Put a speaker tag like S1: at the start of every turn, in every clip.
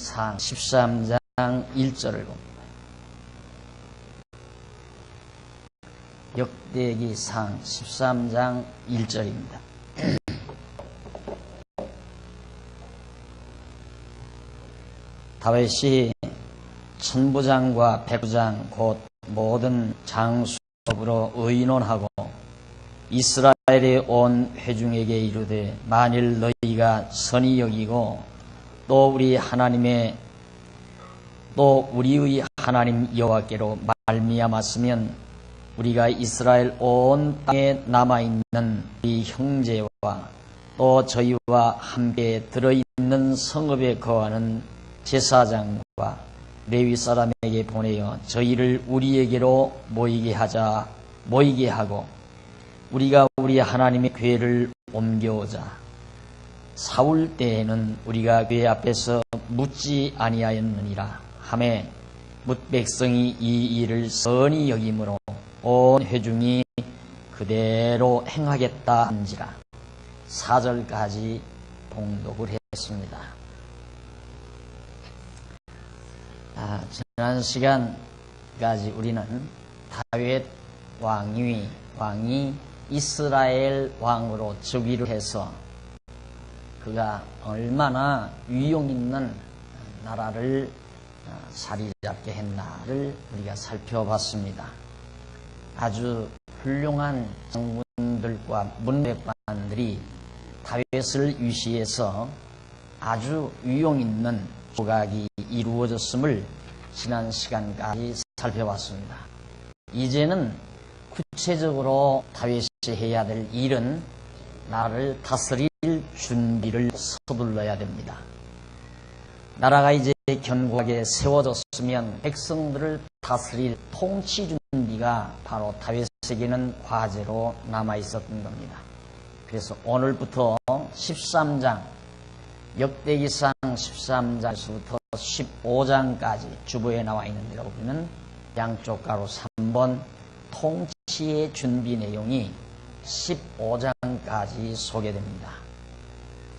S1: 상 13장 1절을 봅니다. 역대기상 13장 1절입니다. 다윗이 천부장과 백부장 곧 모든 장수업으로 의논하고 이스라엘의 온 회중에게 이르되 만일 너희가 선히 여기고 또 우리의 하나님 여호와께로 말미암았으면 우리가 이스라엘 온 땅에 남아있는 우리 형제와 또 저희와 함께 들어있는 성읍에 거하는 제사장과 레위 사람에게 보내어 저희를 우리에게로 모이게 하고 우리가 우리 하나님의 궤를 옮겨오자. 사울 때에는 우리가 궤 앞에서 묻지 아니하였느니라 하매 뭇 백성이 이 일을 선히 여김으로 온 회중이 그대로 행하겠다 한지라. 4절까지 봉독을 했습니다. 지난 시간까지 우리는 다윗 왕이 이스라엘 왕으로 즉위를 해서 그가 얼마나 위용 있는 나라를 자리 잡게 했나를 우리가 살펴봤습니다. 아주 훌륭한 장군들과 문백관들이 다윗을 위시해서 아주 위용 있는 조각이 이루어졌음을 지난 시간까지 살펴봤습니다. 이제는 구체적으로 다윗이 해야 될 일은 나라를 다스릴 준비를 서둘러야 됩니다. 나라가 이제 견고하게 세워졌으면 백성들을 다스릴 통치 준비가 바로 다윗에게는 과제로 남아있었던 겁니다. 그래서 오늘부터 13장 역대기상 13장에서부터 15장까지 주보에 나와 있는 데가 보면 양쪽 가로 3번 통치의 준비 내용이 15장까지 소개됩니다.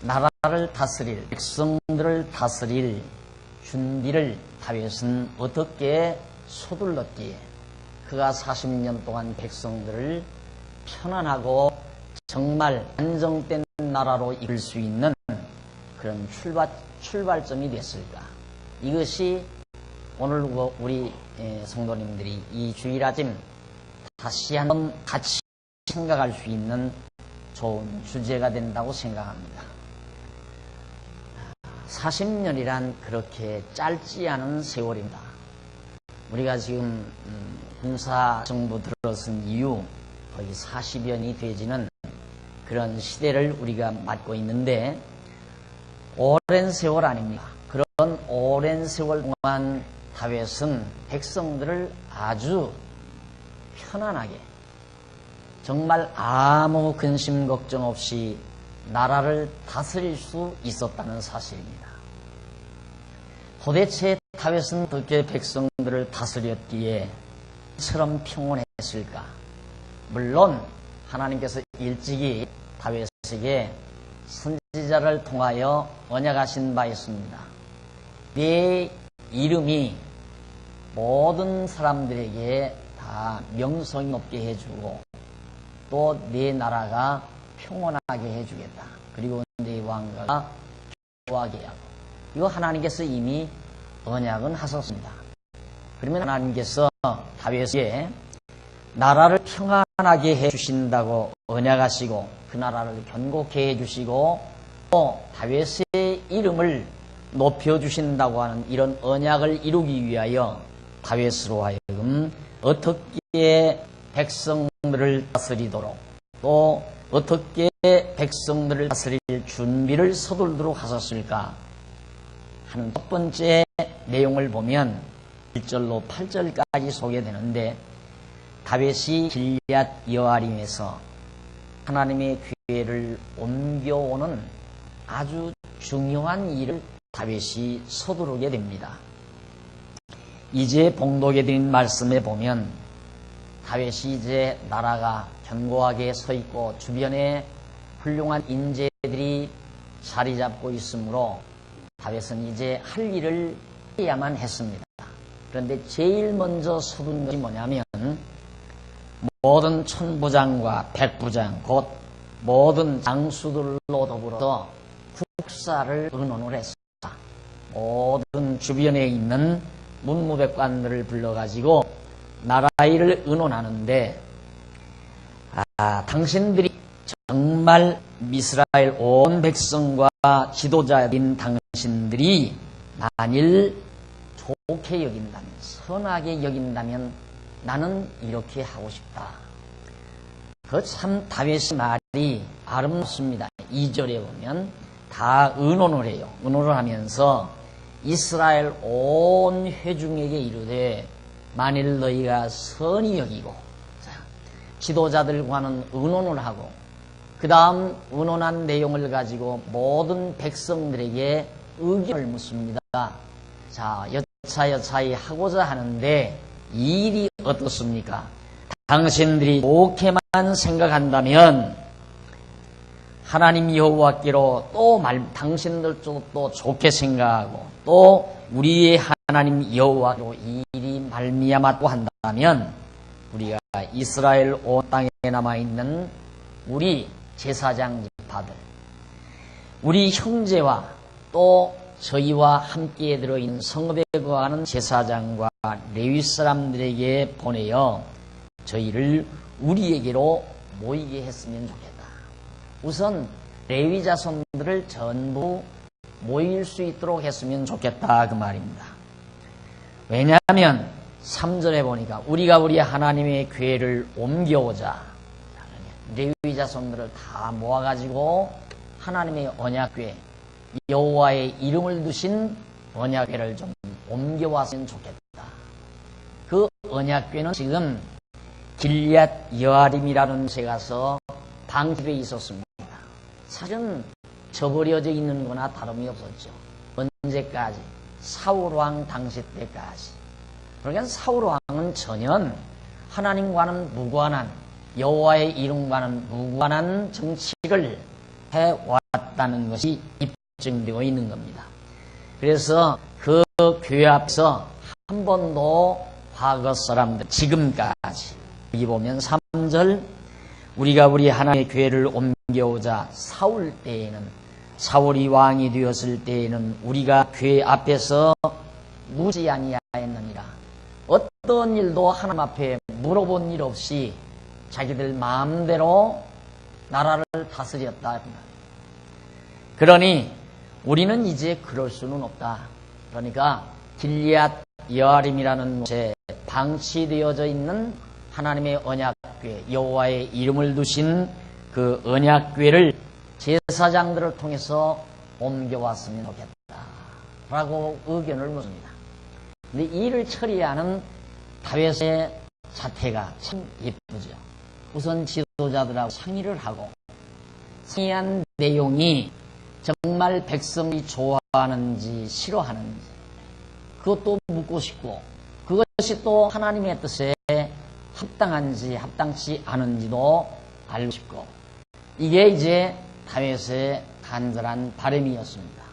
S1: 나라를 다스릴, 백성들을 다스릴 준비를 다윗은 어떻게 서둘렀기에 그가 40년 동안 백성들을 편안하고 정말 안정된 나라로 이끌 수 있는 그런 출발점이 됐을까? 이것이 오늘 우리 성도님들이 이 주일 아침 다시 한번 같이 생각할 수 있는 좋은 주제가 된다고 생각합니다. 40년이란 그렇게 짧지 않은 세월입니다. 우리가 지금 군사정부 들어선 이후 거의 40년이 되지는 그런 시대를 우리가 맞고 있는데 오랜 세월 아닙니까? 그런 오랜 세월 동안 다윗은 백성들을 아주 편안하게 정말 아무 근심 걱정 없이 나라를 다스릴 수 있었다는 사실입니다. 도대체 다윗은 어떻게 백성들을 다스렸기에 이처럼 평온했을까? 물론 하나님께서 일찍이 다윗에게 선지자를 통하여 언약하신 바 있습니다. 네 이름이 모든 사람들에게 다 명성이 높게 해주고 또 네 나라가 평온하게 해주겠다. 그리고 네 왕가가 좋아하게 하고 이거 하나님께서 이미 언약은 하셨습니다. 그러면 하나님께서 다윗에게 나라를 평안하게 해주신다고 언약하시고 그 나라를 견고케 해주시고 또 다윗의 이름을 높여주신다고 하는 이런 언약을 이루기 위하여 다윗으로 하여금 어떻게 백성들을 다스리도록 또 어떻게 백성들을 다스릴 준비를 서둘도록 하셨을까 하는 첫 번째 내용을 보면 1절로 8절까지 소개되는데 다윗이 길앗 여아림에서 하나님의 궤를 옮겨오는 아주 중요한 일을 다윗이 서두르게 됩니다. 이제 봉독해 드린 말씀에 보면 다윗이 이제 나라가 견고하게 서 있고 주변에 훌륭한 인재들이 자리 잡고 있으므로 다윗은 이제 할 일을 해야만 했습니다. 그런데 제일 먼저 서둔 것이 뭐냐면 모든 천부장과 백부장 곧 모든 장수들로 더불어서 국사를 의논을 했습니다. 모든 주변에 있는 문무백관들을 불러가지고 나라 일을 의논하는데 당신들이 정말 이스라엘 온 백성과 지도자인 당신들이 만일 좋게 여긴다면, 선하게 여긴다면 나는 이렇게 하고 싶다. 그 참 다윗의 말이 아름답습니다. 2절에 보면 다 의논을 해요. 의논을 하면서 이스라엘 온 회중에게 이르되 만일 너희가 선히 여기고, 지도자들과는 의논을 하고 그 다음 의논한 내용을 가지고 모든 백성들에게 의견을 묻습니다. 자, 여차여차히 하고자 하는데 이 일이 어떻습니까? 당신들이 좋게만 생각한다면 하나님 여호와께로 또 당신들도 또 좋게 생각하고 또 우리의 하나님 여호와로 이 일이 말미암았고 한다면 우리가 이스라엘 온 땅에 남아있는 우리 제사장 지파들, 우리 형제와 또 저희와 함께 들어있는 성읍에 거하는 제사장과 레위 사람들에게 보내어 저희를 우리에게로 모이게 했으면 좋겠다. 우선 레위 자손들을 전부 모일 수 있도록 했으면 좋겠다 그 말입니다. 왜냐하면 3절에 보니까 우리가 우리 하나님의 궤를 옮겨오자. 레위 자손들을 다 모아가지고 하나님의 언약궤, 여호와의 이름을 두신 언약궤를 좀 옮겨왔으면 좋겠다. 그 언약궤는 지금 길앗 여아림이라는 곳에 가서 방집에 있었습니다. 사실은 저버려져 있는 거나 다름이 없었죠. 언제까지? 사울왕 당시 때까지. 그러니까 사울왕은 전혀 하나님과는 무관한, 여호와의 이름과는 무관한 정치를 해왔다는 것이 입증되어 있는 겁니다. 그래서 그 교회 앞에서 한 번도 과거 사람들 지금까지 여기 보면 3절 우리가 우리 하나님의 교회를 옮겨오자. 사울 때에는, 사울이 왕이 되었을 때에는 우리가 교회 앞에서 묻지 아니하였느니라. 어떤 일도 하나님 앞에 물어본 일 없이 자기들 마음대로 나라를 다스렸다. 그러니 우리는 이제 그럴 수는 없다. 그러니까 길앗 여아림이라는 곳에 방치되어져 있는 하나님의 언약궤, 여호와의 이름을 두신 그 언약궤를 제사장들을 통해서 옮겨왔으면 좋겠다 라고 의견을 묻습니다. 근데 이 일을 처리하는 다윗의 자태가 참 예쁘죠. 우선 지도자들하고 상의를 하고 상의한 내용이 정말 백성이 좋아하는지 싫어하는지 그것도 묻고 싶고 그것이 또 하나님의 뜻에 합당한지 합당치 않은지도 알고 싶고 이게 이제 다윗의 간절한 바람이었습니다.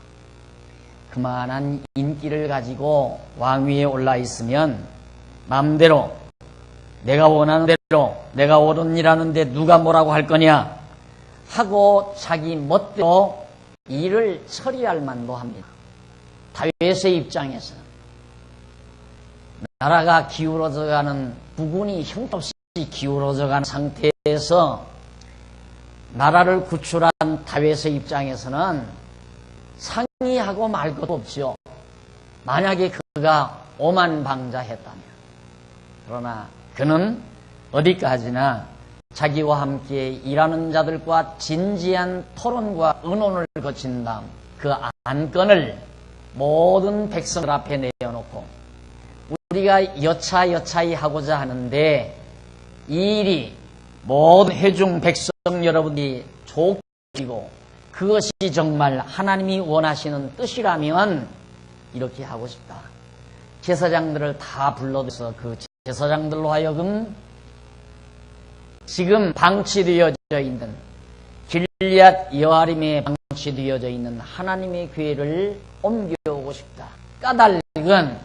S1: 그만한 인기를 가지고 왕위에 올라 있으면 마음대로 내가 원하는 대로 내가 옳은 일 하는데 누가 뭐라고 할 거냐 하고 자기 멋대로 일을 처리할 만도 합니다. 다윗의 입장에서는 나라가 기울어져가는 부군이 형편없이 기울어져가는 상태에서 나라를 구출한 다윗의 입장에서는 상의하고 말 것도 없죠. 만약에 그가 오만방자했다면. 그러나 그는 어디까지나 자기와 함께 일하는 자들과 진지한 토론과 의논을 거친 다음 그 안건을 모든 백성들 앞에 내어놓고 우리가 여차여차히 하고자 하는데 이 일이 모든 회중 백성 여러분이 좋고 그것이 정말 하나님이 원하시는 뜻이라면 이렇게 하고 싶다. 제사장들을 다 불러서 그 제사장들로 하여금 지금 방치되어져 있는 길앗 여아림에 방치되어져 있는 하나님의 교회를 옮겨오고 싶다. 까닭은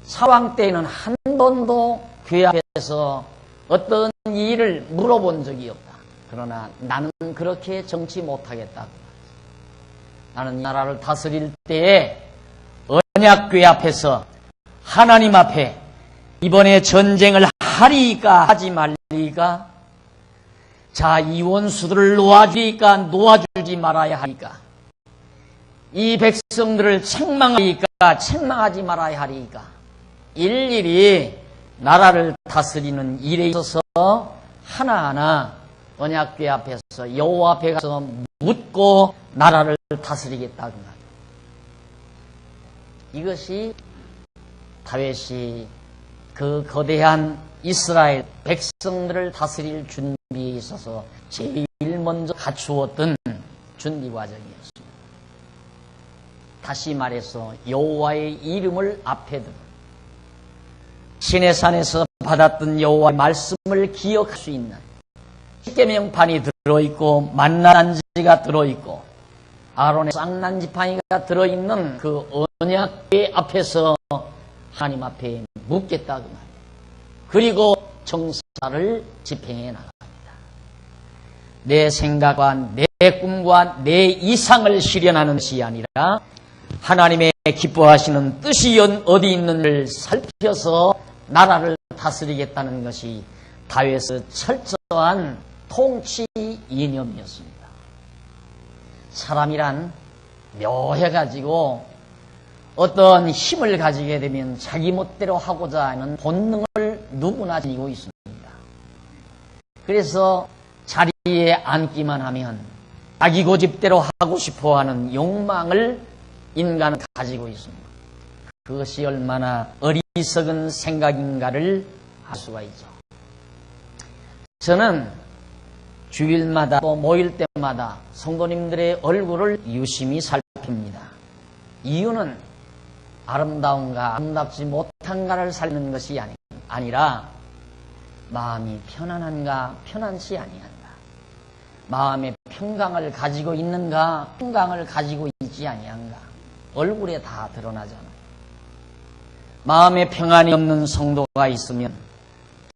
S1: 사왕 때에는 한 번도 교회 앞에서 어떤 일을 물어본 적이 없다. 그러나 나는 그렇게 정치 못하겠다. 나는 이 나라를 다스릴 때에 언약교회 앞에서 하나님 앞에 이번에 전쟁을 하리까 하지 말리까, 자, 이 원수들을 놓아주리까 놓아주지 말아야 하리까, 이 백성들을 책망하리까 책망하지 말아야 하리까, 일일이 나라를 다스리는 일에 있어서 하나하나 언약궤 앞에서 여호와 앞에 가서 묻고 나라를 다스리겠다. 이것이 다윗이 그 거대한 이스라엘 백성들을 다스릴 준비에 있어서 제일 먼저 갖추었던 준비 과정이었습니다. 다시 말해서 여호와의 이름을 앞에 두고 시내산에서 받았던 여호와의 말씀을 기억할 수 있는 십계명판이 들어있고 만나난지가 들어있고 아론의 쌍난지팡이가 들어있는 그 언약궤 앞에서 하나님 앞에 묻겠다 그 말이에요. 그리고 정사를 집행해 나갑니다. 내 생각과 내 꿈과 내 이상을 실현하는 것이 아니라 하나님의 기뻐하시는 뜻이 어디 있는지를 살펴서 나라를 다스리겠다는 것이 다윗의 철저한 통치 이념이었습니다. 사람이란 묘해가지고 어떤 힘을 가지게 되면 자기 멋대로 하고자 하는 본능을 누구나 지니고 있습니다. 그래서 자리에 앉기만 하면 자기 고집대로 하고 싶어하는 욕망을 인간은 가지고 있습니다. 그것이 얼마나 어리석은 생각인가를 알 수가 있죠. 저는 주일마다 또 모일 때마다 성도님들의 얼굴을 유심히 살핍니다. 이유는 아름다운가 아름답지 못한가를 살피는 것이 아니라 마음이 편안한가 편안치 아니한가, 마음의 평강을 가지고 있는가 평강을 가지고 있지 아니한가, 얼굴에 다 드러나잖아요. 마음에 평안이 없는 성도가 있으면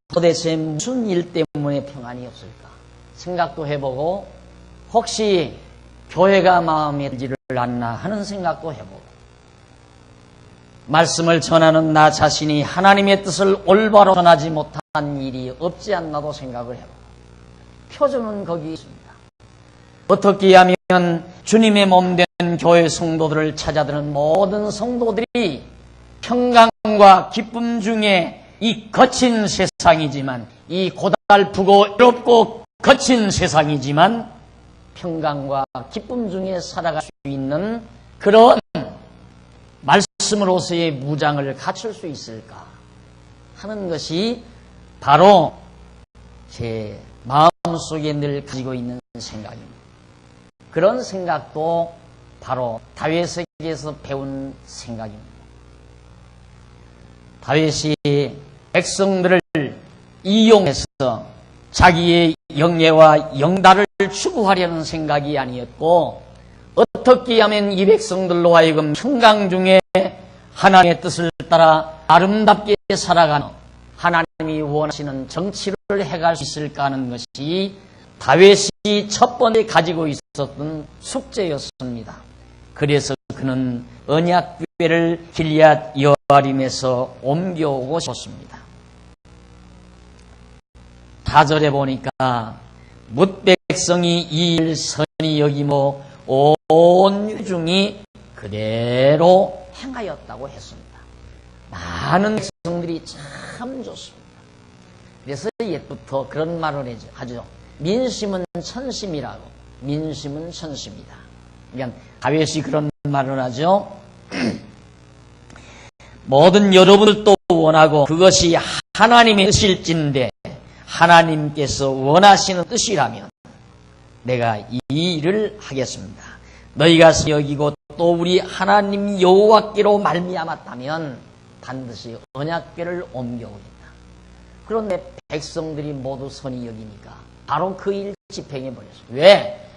S1: 도대체 무슨 일 때문에 평안이 없을까 생각도 해보고, 혹시 교회가 마음에 들지를 않나 하는 생각도 해보고, 말씀을 전하는 나 자신이 하나님의 뜻을 올바로 전하지 못한 일이 없지 않나도 생각을 해보고, 표준은 거기 있습니다. 어떻게 하면 주님의 몸된 교회 성도들을 찾아드는 모든 성도들이 평강과 기쁨 중에 이 거친 세상이지만, 이 고달프고 어렵고 거친 세상이지만 평강과 기쁨 중에 살아갈 수 있는 그런 말씀으로서의 무장을 갖출 수 있을까 하는 것이 바로 제 마음속에 늘 가지고 있는 생각입니다. 그런 생각도 바로 다윗에게서 배운 생각입니다. 다윗이 백성들을 이용해서 자기의 영예와 영달을 추구하려는 생각이 아니었고, 어떻게 하면 이 백성들로 하여금 평강 중에 하나님의 뜻을 따라 아름답게 살아가는 하나님이 원하시는 정치를 해갈 수 있을까 하는 것이 다윗이 첫 번째 가지고 있었던 숙제였습니다. 그래서 그는 언약궤를 길앗 여아림에서 옮겨오고 싶었습니다. 4절에 보니까 뭇백성이 이 일 선히 여기모 온 회중이 그대로 행하였다고 했습니다. 많은 백성들이 참 좋습니다. 그래서 옛부터 그런 말을 하죠. 민심은 천심이라고. 민심은 천심이다. 그러니까 다윗이 그런 말을 하죠. 모든 여러분들도 원하고 그것이 하나님의 뜻일진데 하나님께서 원하시는 뜻이라면 내가 이 일을 하겠습니다. 너희가 여기고 또 우리 하나님 여호와께로 말미암았다면 반드시 언약궤를 옮겨오겠다. 그런데 백성들이 모두 선히 여기니까 바로 그 일 집행해버렸어요. 왜?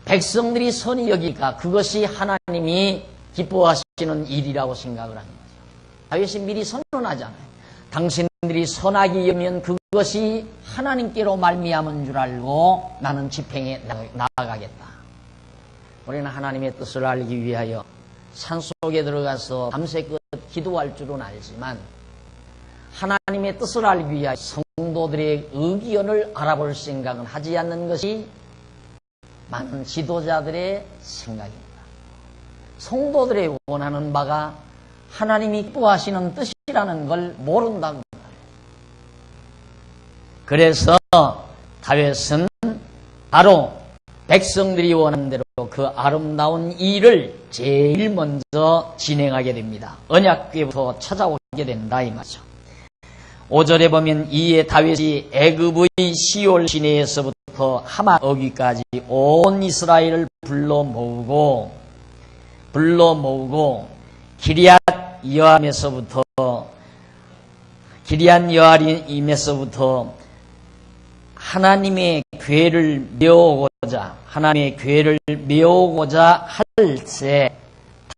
S1: 백성들이 선히 여기니까 그것이 하나님이 기뻐하시는 일이라고 생각을 하는 거죠. 다윗이 미리 선언하잖아요. 당신들이 선하게 여기면 그것이 하나님께로 말미암은 줄 알고 나는 집행에 나아가겠다. 우리는 하나님의 뜻을 알기 위하여 산속에 들어가서 밤새껏 기도할 줄은 알지만 하나님의 뜻을 알기 위하여 성도들의 의견을 알아볼 생각은 하지 않는 것이 많은 지도자들의 생각입니다. 성도들의 원하는 바가 하나님이 기뻐하시는 뜻이라는 걸 모른다고 말해요. 그래서 다윗은 바로 백성들이 원하는 대로 그 아름다운 일을 제일 먼저 진행하게 됩니다. 언약궤부터 찾아오게 된다 이 말이죠. 5절에 보면 이에 다윗이 애굽의 시올 시내에서부터 하맛 어귀까지 온 이스라엘을 불러 모으고 기럇 여아림에서부터 하나님의 궤를 메우고자 할 때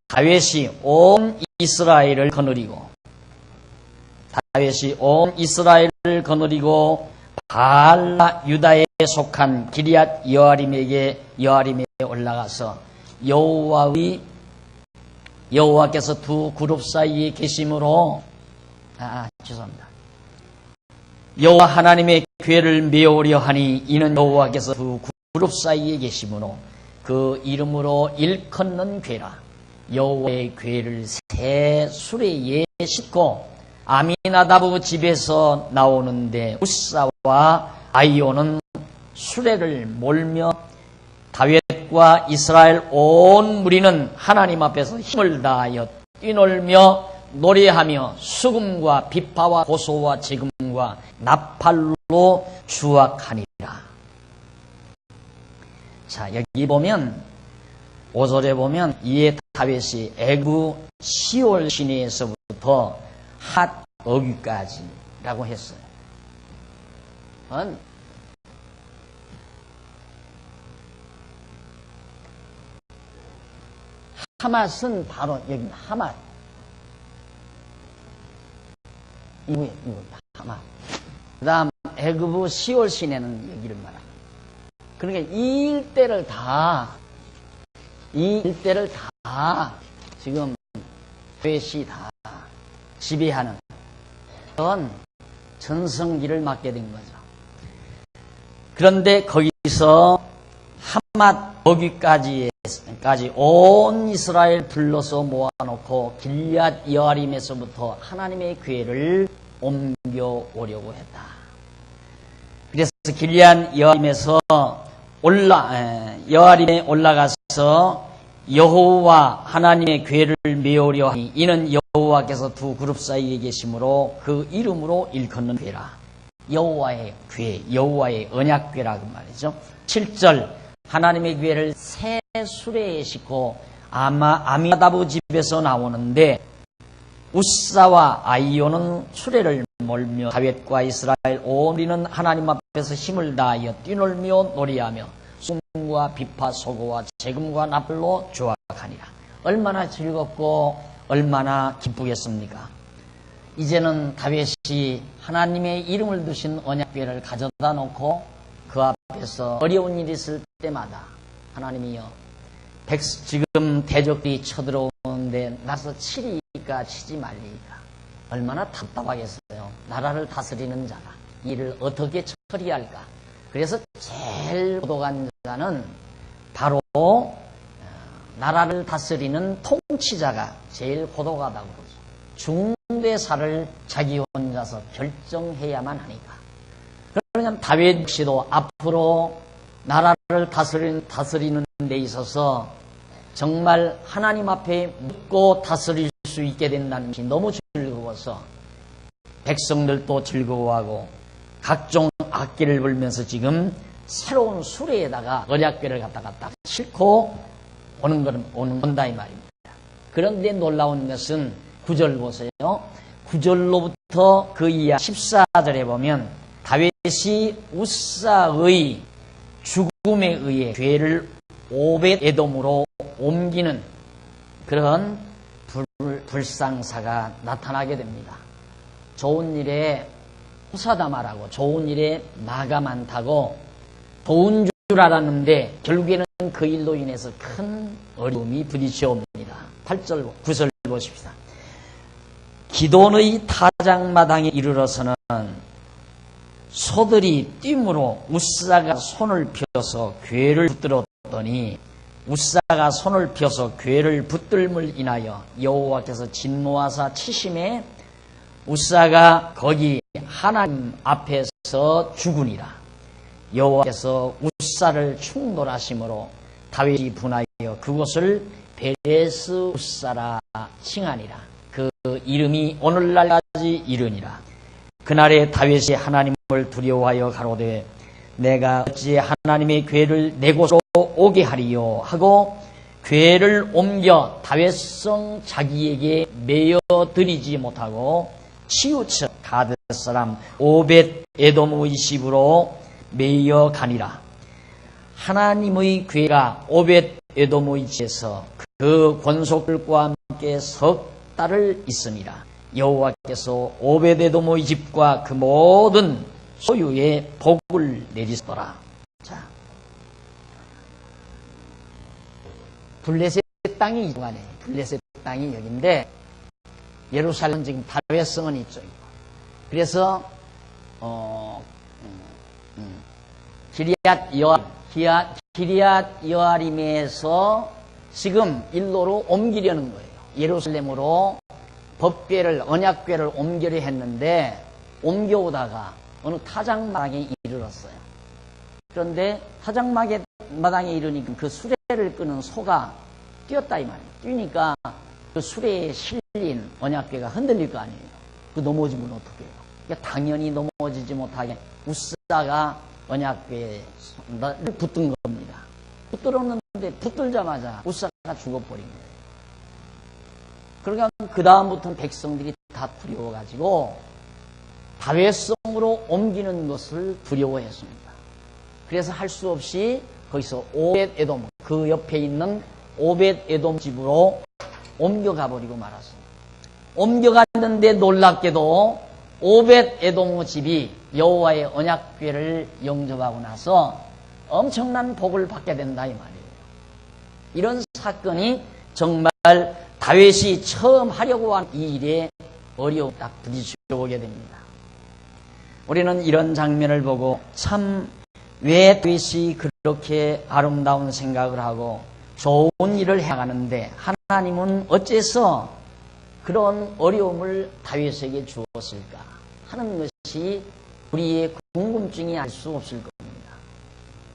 S1: 다윗이 온 이스라엘을 거느리고 바알라 유다에 속한 기럇 여아림에 올라가서 여호와께서 두 그룹 사이에 계심으로 여호와 하나님의 궤를 메우려 하니 이는 여호와께서 두 그룹 사이에 계심으로 그 이름으로 일컫는 궤라. 여호와의 궤를 새 수레에 싣고 아미나다브 집에서 나오는데 우사와 아이오는 수레를 몰며 다윗과 이스라엘 온 무리는 하나님 앞에서 힘을 다하여 뛰놀며 노래하며 수금과 비파와 고소와 재금과 나팔로 주악하니라. 자, 여기 보면 5절에 보면 이에 다윗이 애굽 시올 시내에서부터 핫 어귀까지라고 했어요. 하맛은 바로 여기 하맛. 이거 하맛. 그 다음 애굽 시올 시내는 여기를 말합니다. 그러니까 이 일대를 다 지금 다윗이 다 지배하는 그런 전성기를 맞게 된 거죠. 그런데 거기서 하맛 어귀까지 온 이스라엘 불러서 모아놓고 길앗 여아림에서부터 하나님의 궤를 옮겨오려고 했다. 그래서 길앗 여아림에 올라가서 여호와 하나님의 궤를 메우려 하니 이는 여호와께서 두 그룹 사이에 계심으로 그 이름으로 일컫는 궤라. 여호와의 궤, 여호와의 언약궤라고 말이죠. 7절 하나님의 궤를 새 수레에 싣고 아미나다브 집에서 나오는데 우사와 아이오는 수레를 몰며 다윗과 이스라엘 온 무리는 하나님 앞에서 힘을 다하여 뛰놀며 노래하며 수금과 비파 소고와 재금과 나팔로 주악하니라. 얼마나 즐겁고 얼마나 기쁘겠습니까? 이제는 다윗이 하나님의 이름을 두신 언약궤를 가져다 놓고 그 앞에서 어려운 일이 있을 때마다 하나님이여 지금 대적들이 쳐들어오는데 나서 치리까 치지 말리까 얼마나 답답하겠어요. 나라를 다스리는 자가 이 일을 어떻게 처리할까. 그래서 제일 고독한 자는 바로 나라를 다스리는 통치자가 제일 고독하다고 그러죠. 중대사를 자기 혼자서 결정해야만 하니까. 그러면 다윗 역시도 앞으로 나라를 다스리는 데 있어서 정말 하나님 앞에 묻고 다스릴 수 있게 된다는 것이 너무 즐거워서 백성들도 즐거워하고 각종 악기를 불면서 지금 새로운 수레에다가 언약궤를 갖다가 딱 싣고 온다 이 말입니다. 그런데 놀라운 것은 9절 보세요. 9절로부터 그 이하 14절에 보면 다윗이 우사의 죽음 죽음에 의해 죄를 오벳 에돔으로 옮기는 그런 불상사가 나타나게 됩니다. 좋은 일에 호사다마라고 좋은 일에 마가 많다고 좋은 줄 알았는데 결국에는 그 일로 인해서 큰 어려움이 부딪혀옵니다. 8절 9절 보십시다. 기돈의 타작마당에 이르러서는 소들이 뜀으로 우사가 손을 펴서 궤를 붙들었더니 우사가 손을 펴서 궤를 붙들물 인하여 여호와께서 진노하사 치심에 우사가 거기 하나님 앞에서 죽으니라. 여호와께서 우사를 충돌하심으로 다윗이 분하여 그곳을 베레스 우사라 칭하니라. 그 이름이 오늘날까지 이르니라. 그날에 다윗이 하나님을 두려워하여 가로되 내가 어찌 하나님의 궤를 내 곳으로 오게 하리요 하고 궤를 옮겨 다윗성 자기에게 메어 드리지 못하고 치우쳐 가드 사람 오벳 에돔의 집으로 메어 가니라. 하나님의 궤가 오벳 에돔의 집에서 그 권속들과 함께 석 달을 있으니라. 여호와께서 오벳 에돔의 집과 그 모든 소유에 복을 내리시더라. 자, 블레셋 땅이 이동하네. 블레셋 땅이 여기인데 예루살렘 지금 다윗성은 이쪽이고, 그래서 기리앗 여아림에서 지금 일로로 옮기려는 거예요. 예루살렘으로 법궤를 언약궤를 옮기려 했는데 옮겨오다가 어느 타작마당에 이르렀어요. 그런데 타작마당에 이르니까 그 수레를 끄는 소가 뛰었다 이 말이에요. 뛰니까 그 수레에 실린 언약궤가 흔들릴 거 아니에요. 그 넘어지면 어떻게 해요? 그러니까 당연히 넘어지지 못하게 우사가 언약궤에 붙든 겁니다. 붙들었는데 붙들자마자 우사가 죽어버린 거예요. 그러니까 그 다음부터는 백성들이 다 두려워가지고 다윗성으로 옮기는 것을 두려워했습니다. 그래서 할 수 없이 거기서 오벳 에돔, 그 옆에 있는 오벳 에돔 집으로 옮겨가 버리고 말았습니다. 옮겨갔는데 놀랍게도 오벳 에돔 집이 여호와의 언약궤를 영접하고 나서 엄청난 복을 받게 된다 이 말이에요. 이런 사건이 정말 다윗이 처음 하려고 한 이 일에 어려움 딱 부딪혀오게 됩니다. 우리는 이런 장면을 보고 참 왜 다윗이 그렇게 아름다운 생각을 하고 좋은 일을 해가는데 하나님은 어째서 그런 어려움을 다윗에게 주었을까 하는 것이 우리의 궁금증이 알 수 없을 겁니다.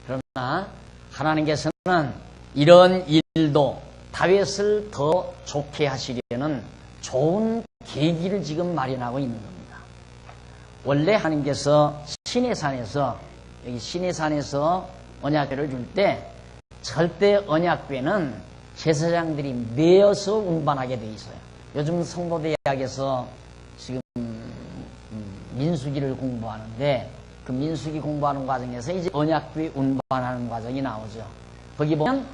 S1: 그러나 하나님께서는 이런 일도 다윗을 더 좋게 하시려는 좋은 계기를 지금 마련하고 있는 겁니다. 원래 하나님께서 여기 시내산에서 언약궤를 줄 때 절대 언약궤는 제사장들이 메어서 운반하게 돼 있어요. 요즘 성도대학에서 지금 민수기를 공부하는데 그 민수기 공부하는 과정에서 이제 언약궤 운반하는 과정이 나오죠. 거기 보면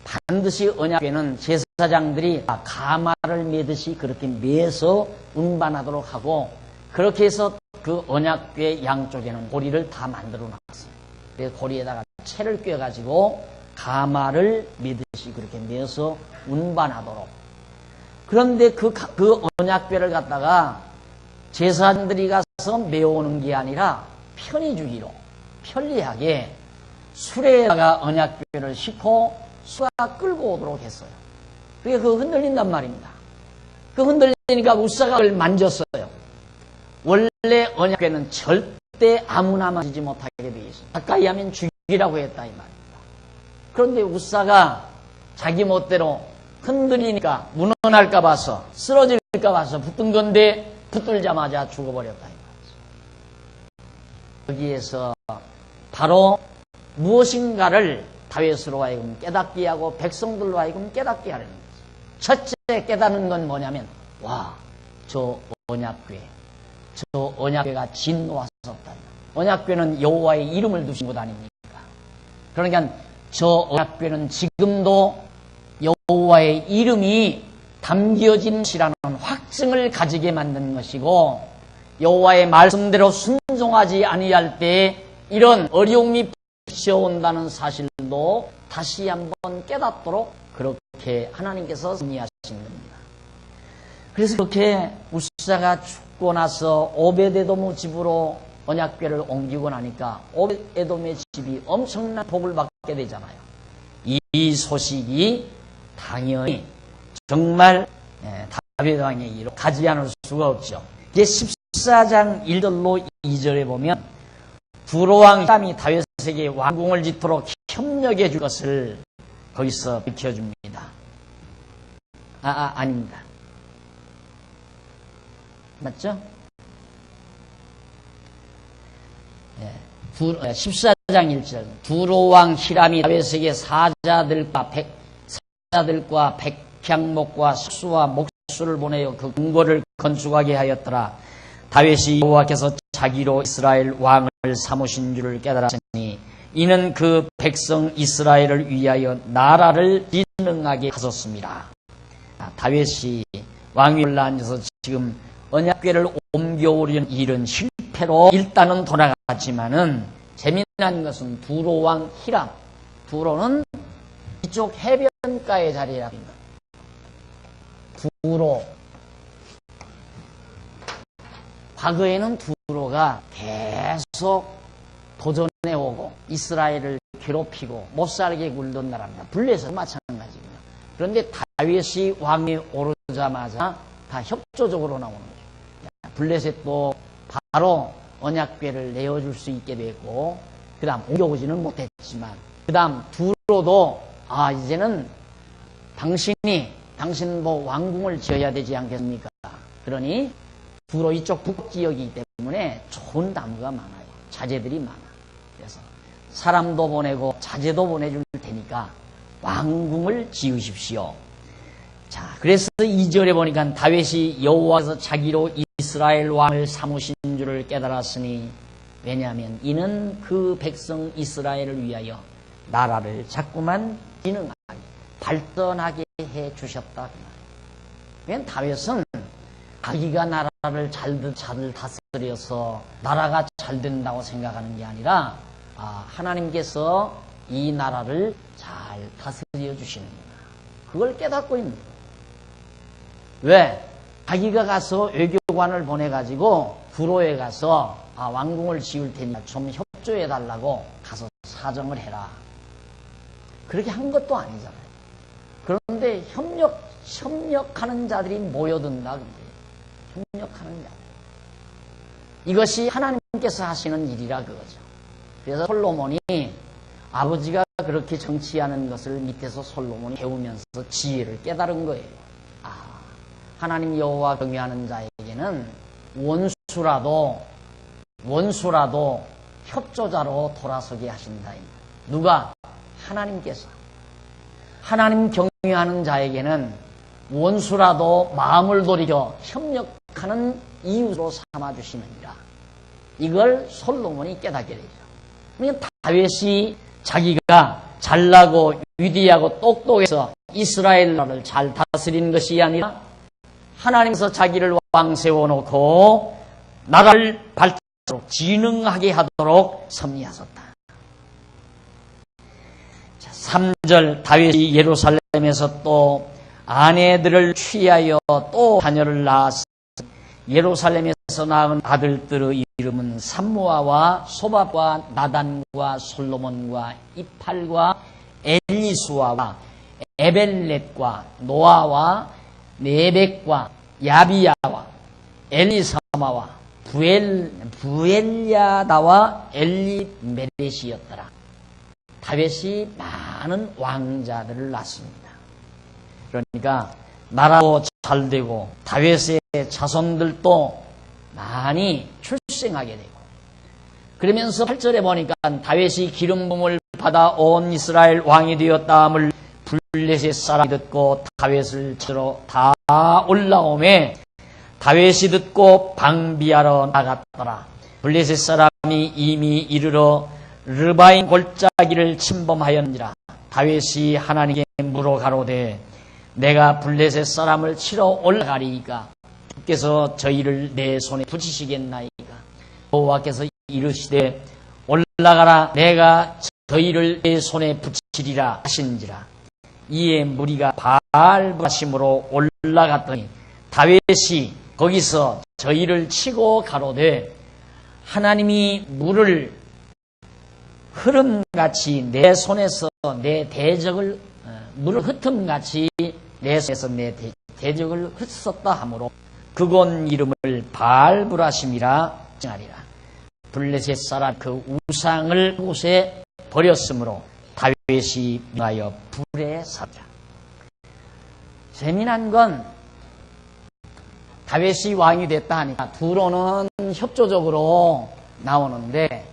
S1: 반드시 언약궤는 제사장들이 가마를 매듯이 그렇게 매서 운반하도록 하고, 그렇게 해서 그 언약궤 양쪽에는 고리를 다 만들어 놨어요. 그래서 고리에다가 채를 꿰가지고 가마를 매듯이 그렇게 매서 운반하도록. 그런데 그 언약궤를 갖다가 제사장들이 가서 메어오는 게 아니라 편의주기로 편리하게 수레에다가 언약궤를 싣고 수가 끌고 오도록 했어요. 그게 흔들린단 말입니다. 그 흔들리니까 우사가 그걸 만졌어요. 원래 언약궤는 절대 아무나 만지지 못하게 되어 있어요. 가까이 하면 죽이라고 했다 이 말입니다. 그런데 우사가 자기 멋대로 흔들리니까 무너날까 봐서 쓰러질까 봐서 붙든 건데 붙들자마자 죽어버렸다 이 말이죠. 여기에서 바로 무엇인가를 다윗으로 하여금 깨닫게 하고 백성들로 하여금 깨닫게 하려는 거죠. 첫째 깨닫는 건 뭐냐면 저 언약궤가 진노하셨다. 언약궤는 여호와의 이름을 두신 것 아닙니까? 그러니까 저 언약궤는 지금도 여호와의 이름이 담겨진 것이라는 확증을 가지게 만든 것이고, 여호와의 말씀대로 순종하지 아니할 때 이런 어려움이 닥쳐온다는 사실도 다시 한번 깨닫도록 그렇게 하나님께서 섭리하신 겁니다. 그래서 그렇게 우사가 죽고 나서 오벳에돔 집으로 언약궤를 옮기고 나니까 오벳에돔의 집이 엄청난 복을 받게 되잖아요. 이 소식이 당연히 정말 다윗 왕의 일로 가지 않을 수가 없죠. 이게 14장 1절로 2절에 보면 두로왕 히람이 다윗에게 왕궁을 짓도록 협력해 줄 것을 거기서 비켜줍니다. 아닙니다. 맞죠? 14장 1절 두로왕 히람이 다윗에게 사자들과 백향목과 석수와 목수를 보내어 그 궁궐을 건축하게 하였더라. 다윗이 여호와께서 자기로 이스라엘 왕을 삼으신 줄을 깨달았으니 이는 그 백성 이스라엘을 위하여 나라를 진흥하게 하셨습니다. 다윗이 왕위 올라앉아서 지금 언약궤를 옮겨오려는 일은 실패로 일단은 돌아갔지만은 재미난 것은 두로왕 히람, 두로는 이쪽 해변가의 자리라고 합니다. 두로, 과거에는 두로가 계속 도전해오고 이스라엘을 괴롭히고 못살게 굴던 나라입니다. 블레셋도 마찬가지고요. 그런데 다윗이 왕위 오르자마자 다 협조적으로 나오는 거죠. 블레셋도 바로 언약궤를 내어줄 수 있게 됐고, 그 다음 옮겨오지는 못했지만, 그 다음 두로도 이제는 당신 뭐 왕궁을 지어야 되지 않겠습니까? 그러니 두로 이쪽 북지역이기 때문에 좋은 나무가 많아요. 자재들이 많아. 그래서 사람도 보내고 자재도 보내줄 테니까 왕궁을 지으십시오. 자, 그래서 2절에 보니까 다윗이 여호와께서 자기로 이스라엘 왕을 삼으신 줄을 깨달았으니, 왜냐하면 이는 그 백성 이스라엘을 위하여 나라를 자꾸만 진흥하게 발전하게 해 주셨다. 왜냐하면 다윗은 자기가 나라를 잘 다스려서 나라가 잘 된다고 생각하는 게 아니라 하나님께서 이 나라를 잘 다스려 주시는구나, 그걸 깨닫고 있는 거예요. 왜? 자기가 가서 외교관을 보내가지고 두로에 가서 왕궁을 지을 테니까 좀 협조해달라고 가서 사정을 해라, 그렇게 한 것도 아니잖아요. 그런데 협력하는 자들이 모여든다. 협력하는 자들, 이것이 하나님께서 하시는 일이라 그거죠. 그래서 솔로몬이 아버지가 그렇게 정치하는 것을 밑에서 솔로몬이 배우면서 지혜를 깨달은 거예요. 하나님 여호와 경외하는 자에게는 원수라도 협조자로 돌아서게 하신다. 누가? 하나님께서. 하나님 경외하는 자에게는 원수라도 마음을 돌이켜 협력하는 이웃으로 삼아주시느니라. 이걸 솔로몬이 깨닫게 되죠. 그러니까 다윗이 자기가 잘나고 위대하고 똑똑해서 이스라엘 나라를 잘 다스린 것이 아니라 하나님께서 자기를 왕 세워놓고 나라를 발전하도록 진흥하게 하도록 섭리하셨다. 3절 다윗이 예루살렘에서 또 아내들을 취하여 또 자녀를 낳았으니 예루살렘에서 낳은 아들들의 이름은 삼무아와 소밥과 나단과 솔로몬과 이팔과 엘리수아와 에벨렛과 노아와 네벡과 야비야와 엘리사마와 부엘야다와 엘리메렛이었더라. 다윗이 많은 왕자들을 낳습니다. 그러니까 나라도 잘되고 다윗의 자손들도 많이 출생하게 되고, 그러면서 8절에 보니까 다윗이 기름 부음을 받아 온 이스라엘 왕이 되었다함을 블레셋 사람이 듣고 다윗을 찾으러 다 올라오매 다윗이 듣고 방비하러 나갔더라. 블레셋 사람이 이미 이르러 르바인 골짜기를 침범하였느니라. 다윗이 하나님께 물어 가로되 내가 블레셋 사람을 치러 올라가리이까 주께서 저희를 내 손에 붙이시겠나이까. 여호와께서 이르시되 올라가라 내가 저희를 내 손에 붙이리라 하신지라. 이에 무리가 발부하심으로 올라갔더니 다윗이 거기서 저희를 치고 가로되 하나님이 물을 흐름같이 내 손에서 내 대적을 물을 흩음같이 내 손에서 내 대적을 흩었다 하므로 그곳 이름을 발부라심이라 칭하리라. 블레셋 사람 그 우상을 그곳에 버렸으므로 다윗이 명하여 불에 샀다. 재미난 건 다윗이 왕이 됐다 하니까 두로는 협조적으로 나오는데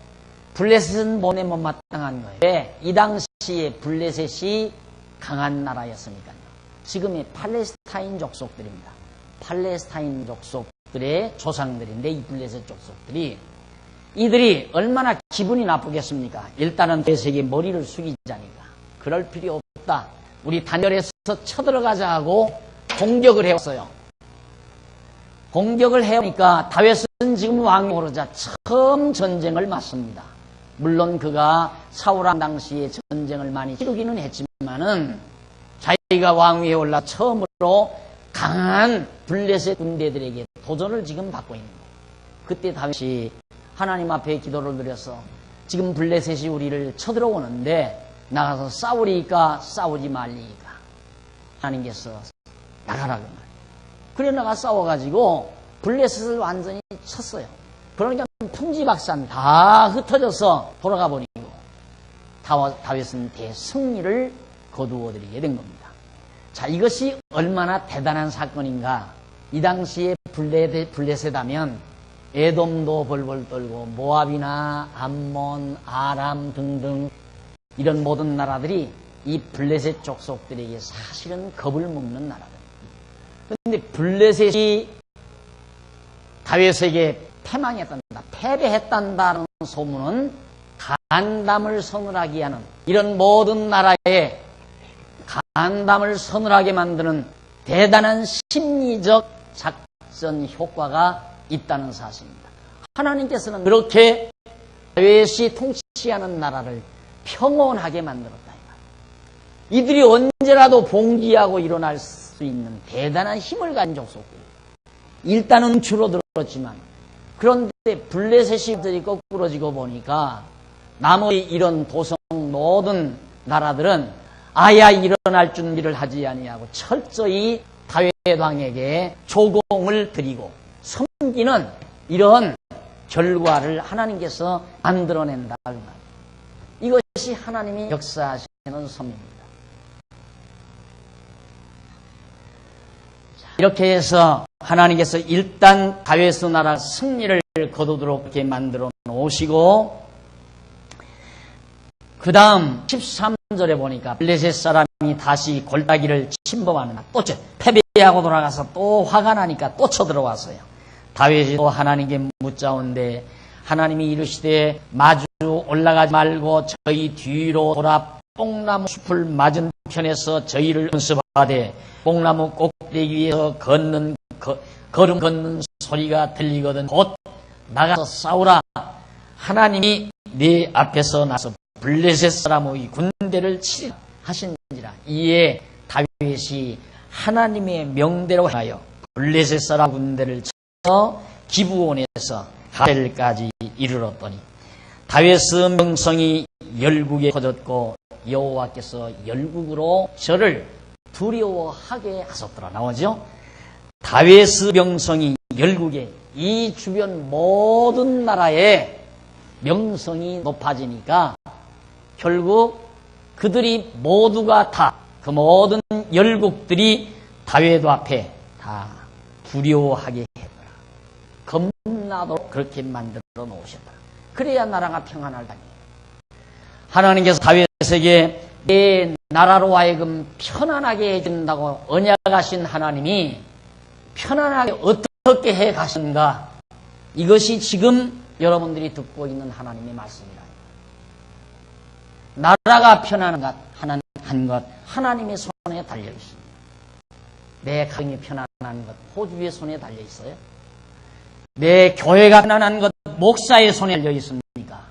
S1: 블레셋은 몸에 못마땅한 거예요. 왜? 이 당시에 블레셋이 강한 나라였으니까요. 지금의 팔레스타인 족속들입니다. 팔레스타인 족속들의 조상들인데 이 블레셋 족속들이 이들이 얼마나 기분이 나쁘겠습니까? 일단은 블레셋에게 머리를 숙이자니까. 그럴 필요 없다. 우리 단열에서 쳐들어가자 하고 공격을 해왔어요. 공격을 해오니까 다윗은 지금 왕이 오르자 처음 전쟁을 맞습니다. 물론 그가 사울왕 당시에 전쟁을 많이 치르기는 했지만은 자기가 왕위에 올라 처음으로 강한 블레셋 군대들에게 도전을 지금 받고 있는 거예요. 그때 다윗이 하나님 앞에 기도를 드려서 지금 블레셋이 우리를 쳐들어오는데 나가서 싸우리까 싸우지 말리까 하나님께서 나가라 그 말이에요. 그래 나가 싸워가지고 블레셋을 완전히 쳤어요. 그러니까 풍지박산 다 흩어져서 돌아가 버리고 다윗은 대승리를 거두어들이게 된 겁니다. 자, 이것이 얼마나 대단한 사건인가. 이 당시에 블레셋 하면 에돔도 벌벌 떨고 모압이나 암몬, 아람 등등 이런 모든 나라들이 이 블레셋 족속들에게 사실은 겁을 먹는 나라들. 그런데 블레셋이 다윗에게 패배했단다는 소문은 간담을 서늘하게 하는 이런 모든 나라에 간담을 서늘하게 만드는 대단한 심리적 작전 효과가 있다는 사실입니다. 하나님께서는 그렇게 다윗이 통치하는 나라를 평온하게 만들었다. 이들이 언제라도 봉기하고 일어날 수 있는 대단한 힘을 가진 족속들. 일단은 줄어들었지만 그런데 블레셋이 거꾸러지고 보니까 나머지 이런 도성 모든 나라들은 아야 일어날 준비를 하지 아니하고 철저히 다윗 왕에게 조공을 드리고 섬기는 이런 결과를 하나님께서 만들어낸다. 이것이 하나님이 역사하시는 섭리입니다. 이렇게 해서 하나님께서 일단 다윗의 나라 승리를 거두도록 이렇게 만들어 놓으시고 그 다음 13절에 보니까 블레셋 사람이 다시 골짜기를 침범하는 또 패배하고 돌아가서 또 화가 나니까 또 쳐들어왔어요. 다윗이 또 하나님께 묻자온데 하나님이 이르시되 마주 올라가지 말고 저희 뒤로 돌아 뽕나무 숲을 맞은편에서 저희를 연습하되 뽕나무 꼭대기 위에서 걸음 걷는 소리가 들리거든 곧 나가서 싸우라. 하나님이 네 앞에서 나서 블레셋 사람의 군대를 치리라 하신지라. 이에 다윗이 하나님의 명대로 하여 블레셋 사람 군대를 쳐 기브온에서 가셀까지 이르렀더니 다윗의 명성이 열국에 퍼졌고 여호와께서 열국으로 저를 두려워하게 하셨더라. 나오죠? 다윗의 명성이 열국에 이 주변 모든 나라에 명성이 높아지니까 결국 그들이 모두가 다 그 모든 열국들이 다윗 앞에 다 두려워하게 했더라. 겁나도록 그렇게 만들어 놓으셨더라. 그래야 나라가 평안할 거 아니에요. 하나님께서 다윗에게 내 나라로 하여금 편안하게 해준다고 언약하신 하나님이 편안하게 어떻게 해 가신가? 이것이 지금 여러분들이 듣고 있는 하나님의 말씀이라. 나라가 편안한 것 하나님의 손에 달려 있습니다. 내 가정이 편안한 것 호주의 손에 달려 있어요? 내 교회가 편안한 것 목사의 손에 달려 있습니까?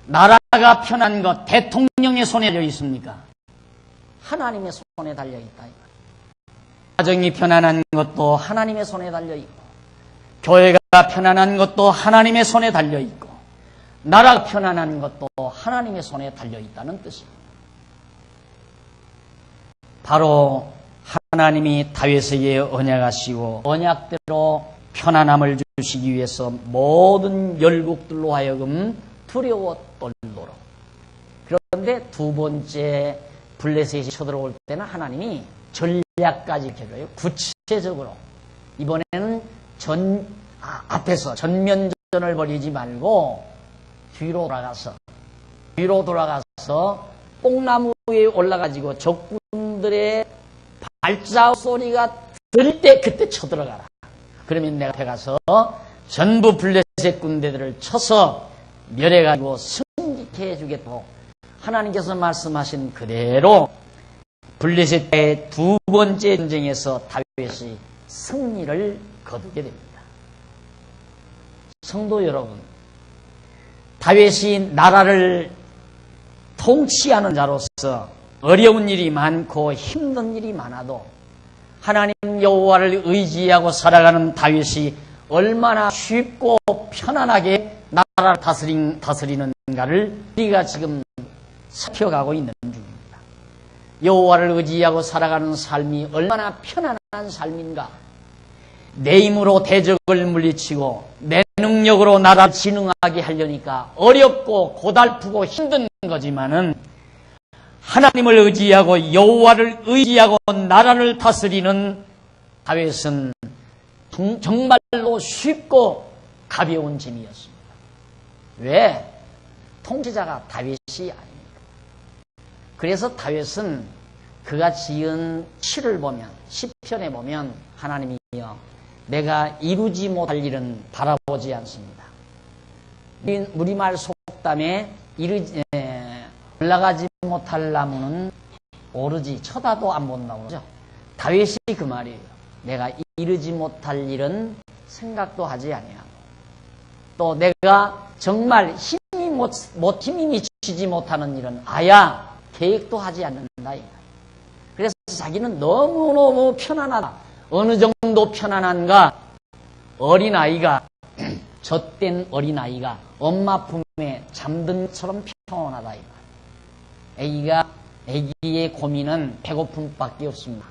S1: 나라가 편안한 것 대통령의 손에 달려 있습니까? 하나님의 손에 달려 있다. 가정이 편안한 것도 하나님의 손에 달려 있고, 교회가 편안한 것도 하나님의 손에 달려 있고, 나라가 편안한 것도 하나님의 손에 달려 있다는 뜻입니다. 바로 하나님이 다윗에게 언약하시고 언약대로 편안함을 주시기 위해서 모든 열국들로 하여금 두려워 떨도록. 그런데 두 번째 블레셋이 쳐들어올 때는 하나님이 전략까지 켜줘요. 구체적으로. 이번에는 앞에서 전면전을 벌이지 말고 뒤로 돌아가서 뽕나무에 올라가지고 적군들의 발자국 소리가 들릴 때 그때 쳐들어가라. 그러면 내가 앞에 가서 전부 블레셋 군대들을 쳐서 멸해가지고 승리케 해주겠다고 하나님께서 말씀하신 그대로 블레셋의 두 번째 전쟁에서 다윗이 승리를 거두게 됩니다. 성도 여러분, 다윗이 나라를 통치하는 자로서 어려운 일이 많고 힘든 일이 많아도 하나님 여호와를 의지하고 살아가는 다윗이 얼마나 쉽고 편안하게 나라를 다스리는가를 우리가 지금 살펴가고 있는 중입니다. 여호와를 의지하고 살아가는 삶이 얼마나 편안한 삶인가. 내 힘으로 대적을 물리치고 내 능력으로 나라를 진흥하게 하려니까 어렵고 고달프고 힘든 거지만은 하나님을 의지하고 여호와를 의지하고 나라를 다스리는 다윗은 정말로 쉽고 가벼운 짐이었습니다. 왜? 통치자가 다윗이 아닙니다. 그래서 다윗은 그가 지은 시를 보면, 시편에 보면 하나님이여 내가 이루지 못할 일은 바라보지 않습니다. 우리말 속담에 올라가지 못할 나무는 오르지 쳐다도 안 본다고 그러죠. 다윗이 그 말이에요. 내가 이루지 못할 일은 생각도 하지 아니하고 또 내가 정말 힘이 미치지 못하는 일은 아야 계획도 하지 않는다. 그래서 자기는 너무너무 편안하다. 어느 정도 편안한가? 어린아이가 젖된 어린아이가 엄마 품에 잠든 것처럼 평온하다. 애기의 고민은 배고픔밖에 없습니다.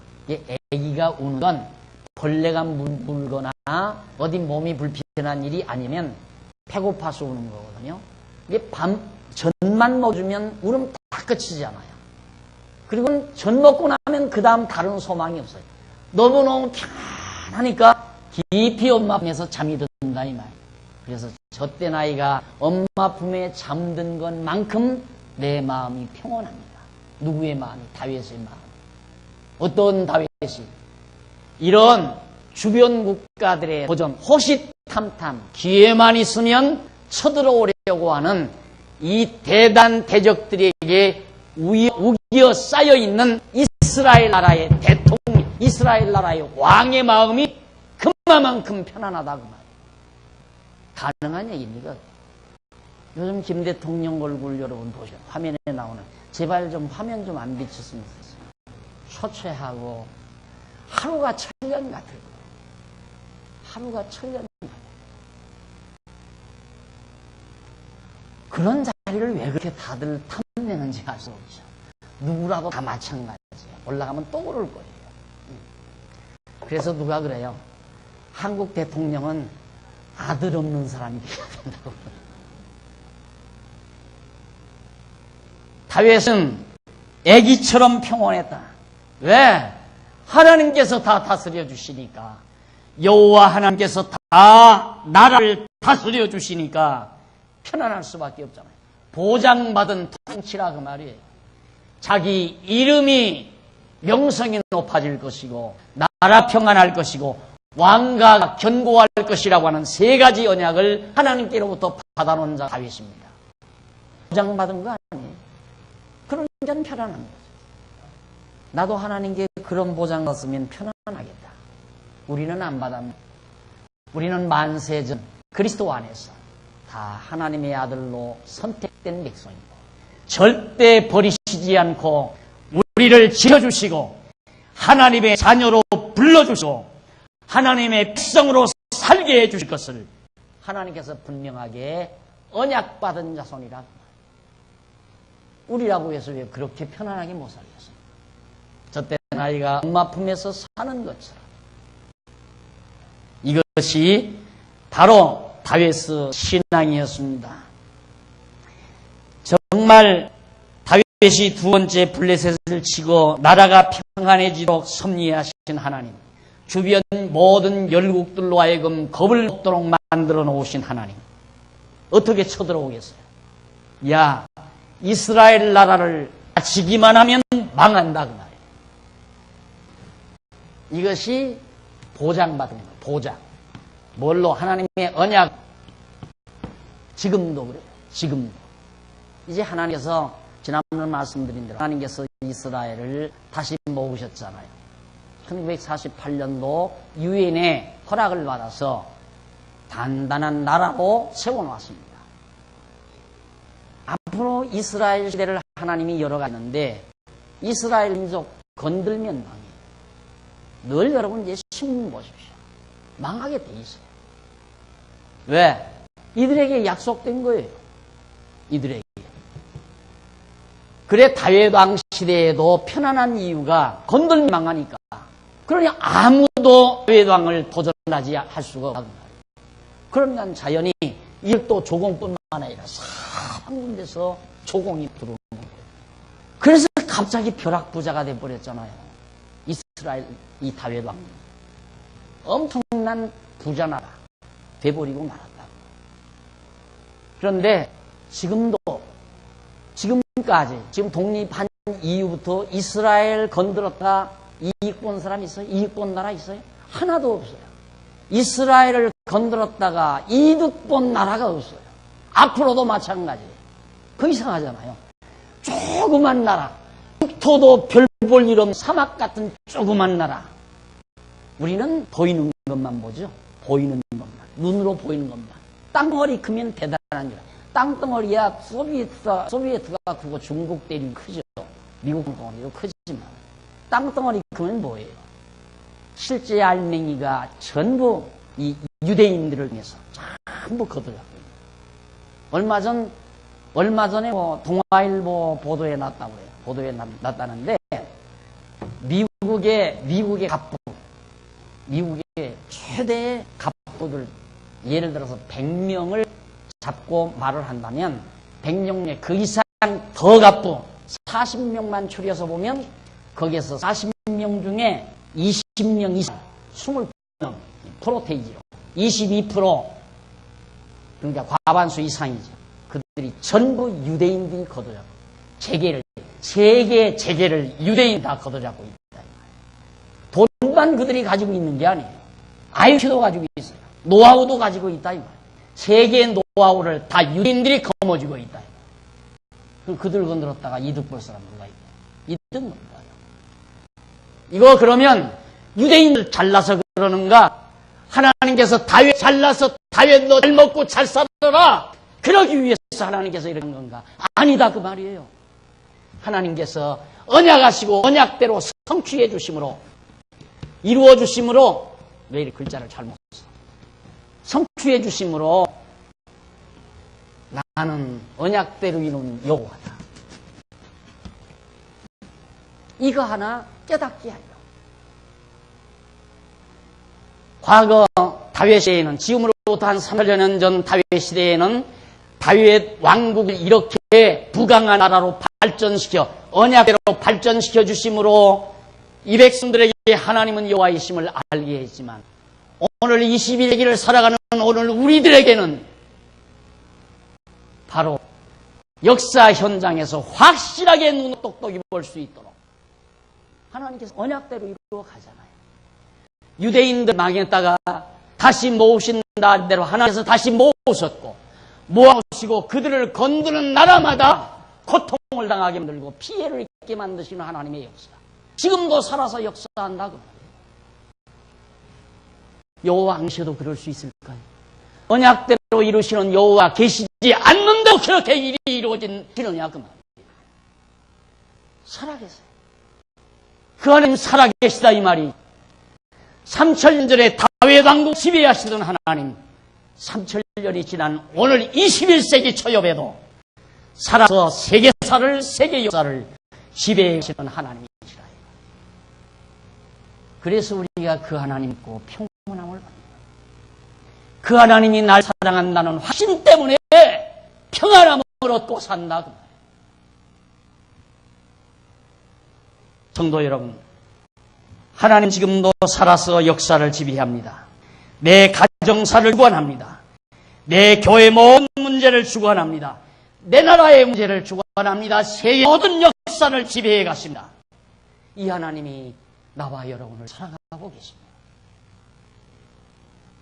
S1: 애기가 우는 건 벌레가 물거나 어디 몸이 불편한 일이 아니면 배고파서 우는 거거든요. 이게 전만 먹어주면 울음 다 끝이지 않아요. 그리고 전 먹고 나면 그 다음 다른 소망이 없어요. 너무너무 편하니까 깊이 엄마 품에서 잠이 든다 이 말. 그래서 젖된 아이가 엄마 품에 잠든 것만큼 내 마음이 평온합니다. 누구의 마음이? 다윗의 마음. 어떤 다윗이? 이런 주변 국가들의 도전, 호시탐탐, 기회만 있으면 쳐들어오려고 하는 이 대단 대적들에게 우겨 쌓여있는 이스라엘 나라의 대통령, 이스라엘 나라의 왕의 마음이 그만큼 편안하다 그 말. 가능한 얘기입니까? 요즘 김 대통령 얼굴 여러분 보시죠. 화면에 나오는. 제발 좀 화면 좀 안 비쳤으면 좋겠어요. 초췌하고 하루가 천년 같아요. 하루가 천년 같아요. 그런 자리를 왜 그렇게 다들 탐내는지 알 수 없죠. 누구라도 다 마찬가지예요. 올라가면 또 오를 거예요. 그래서 누가 그래요? 한국 대통령은 아들 없는 사람이 돼야 된다고. 다윗은 애기처럼 평온했다. 왜? 하나님께서 다 다스려 주시니까. 여호와 하나님께서 다 나라를 다스려 주시니까 편안할 수밖에 없잖아요. 보장받은 통치라 그 말이에요. 자기 이름이 명성이 높아질 것이고 나라 평안할 것이고 왕가가 견고할 것이라고 하는 세 가지 언약을 하나님께로부터 받아놓은 자 다윗입니다. 보장받은 거 아니에요. 그런 게 편안한 거죠. 나도 하나님께 그런 보장 받았으면 편안하겠다. 우리는 안 받았는데, 우리는 만세전 그리스도 안에서 다 하나님의 아들로 선택된 백성이고 절대 버리시지 않고 우리를 지켜주시고 하나님의 자녀로 불러주시고 하나님의 백성으로 살게 해주실 것을 하나님께서 분명하게 언약받은 자손이라. 우리라고 해서 왜 그렇게 편안하게 못 살겠어요? 저때 아이가 엄마 품에서 사는 것처럼. 이것이 바로 다윗의 신앙이었습니다. 정말 다윗이 두 번째 블레셋을 치고 나라가 평안해지도록 섭리하신 하나님, 주변 모든 열국들로 하여금 겁을 먹도록 만들어 놓으신 하나님, 어떻게 쳐들어오겠어요? 야, 이스라엘 나라를 지기만 하면 망한다 그 말이에요. 이것이 보장받은 거예요. 보장. 뭘로? 하나님의 언약. 지금도 그래요. 지금도. 이제 하나님께서 지난번에 말씀드린 대로 하나님께서 이스라엘을 다시 모으셨잖아요. 1948년도 유엔의 허락을 받아서 단단한 나라로 세워놓았습니다. 앞으로 이스라엘 시대를 하나님이 열어가는데 이스라엘 민족 건들면 망해요. 늘 여러분 이제 신문 보십시오. 망하게 돼 있어요. 왜? 이들에게 약속된 거예요. 이들에게. 그래 다윗 왕 시대에도 편안한 이유가 건들면 망하니까. 그러니 아무도 다윗 왕을 도전하지 할 수가 없다. 그러면 자연히 이것도 조공뿐만 아니라 사람 군데서 조공이 들어오는 거예요. 그래서 갑자기 벼락부자가 돼버렸잖아요. 이스라엘 이 다윗 왕. 엄청난 부자나라 돼버리고 말았다. 그런데 지금까지 지금 독립한 이후부터 이스라엘 건드렸다 이익 본 사람 있어요? 이익 본 나라 있어요? 하나도 없어요. 이스라엘을 건드렸다가 이득 본 나라가 없어요. 앞으로도 마찬가지예요. 그 이상하잖아요. 조그만 나라, 국토도 별 볼 일 없는 사막 같은 조그만 나라. 우리는 보이는 것만 보죠. 보이는 것만. 눈으로 보이는 것만. 땅덩어리 크면 대단한 줄. 땅덩어리야 소비에트가 크고 중국 대륙이 크죠. 미국 땅덩어리도 크지만. 땅덩어리 크면 뭐예요? 실제 알맹이가 전부 이 유대인들을 통해서 전부 거들었거든요. 얼마 전에 동아일보 보도에 났다고 해요. 보도에 났다는데 미국의 갑부, 미국의 최대의 갑부들, 예를 들어서 100명을 잡고 말을 한다면 100명 그 이상 더 갑부 40명만 추려서 보면 거기에서 40명 중에 20명 이상 20명 프로테이지로 22% 그러니까 과반수 이상이죠. 그들이 전부 유대인들이 거둬잡고 세계 재계를 유대인이 다 거둬잡고 있다. 돈만 그들이 가지고 있는 게 아니에요. IQ도 가지고 있어요. 노하우도 가지고 있다. 세계의 노하우를 다 유대인들이 거머쥐고 있다. 그들 건드렸다가 이득 볼 사람 누가 있다. 이득 뭔가요? 이거 그러면 유대인들 잘나서 그러는가? 하나님께서 다윗 잘나서 다윗 너 잘 먹고 잘 살아라. 그러기 위해서 하나님께서 이런 건가? 아니다 그 말이에요. 하나님께서 언약하시고 언약대로 성취해 주심으로 이루어 주심으로 왜 이렇게 글자를 잘못 써? 성취해 주심으로 나는 언약대로 이룬 여호와다. 이거 하나 깨닫게 하려. 과거 다윗 시대에는 지금으로부터 한 300여 년 전 다윗 시대에는 다윗 왕국을 이렇게 부강한 나라로 발전시켜 언약대로 발전시켜 주심으로 이 백성들에게 하나님은 여호와이심을 알게 했지만 오늘 21세기를 살아가는 오늘 우리들에게는 바로 역사 현장에서 확실하게 눈을 똑똑히 볼 수 있도록 하나님께서 언약대로 이루어 가잖아요. 유대인들 망했다가 다시 모으신다 대로 하나님께서 다시 모으셨고 모아오시고 그들을 건드는 나라마다 고통을 고통을 당하게 만들고 피해를 입게 만드시는 하나님의 역사. 지금도 살아서 역사한다고. 여호와 안 계셔도 그럴 수 있을까요? 언약대로 이루시는 여호와 계시지 않는다고 그렇게 일이 이루어지느냐 그 말이에요. 살아계세요. 그 하나님 살아계시다 이 말이. 3000년 전에 다윗 왕국 지배하시던 하나님, 3000년이 지난 오늘 21세기 초엽에도 살아서 세계사를, 세계 역사를 지배하시는 하나님이시라. 그래서 우리가 그 하나님 믿고 평온함을 받는, 그 하나님이 날 사랑한다는 확신 때문에 평안함을 얻고 산다고. 성도 여러분, 하나님 지금도 살아서 역사를 지배합니다. 내 가정사를 주관합니다. 내 교회 모든 문제를 주관합니다. 내 나라의 문제를 주관합니다. 세계 모든 역사를 지배해 가십니다. 이 하나님이 나와 여러분을 사랑하고 계십니다.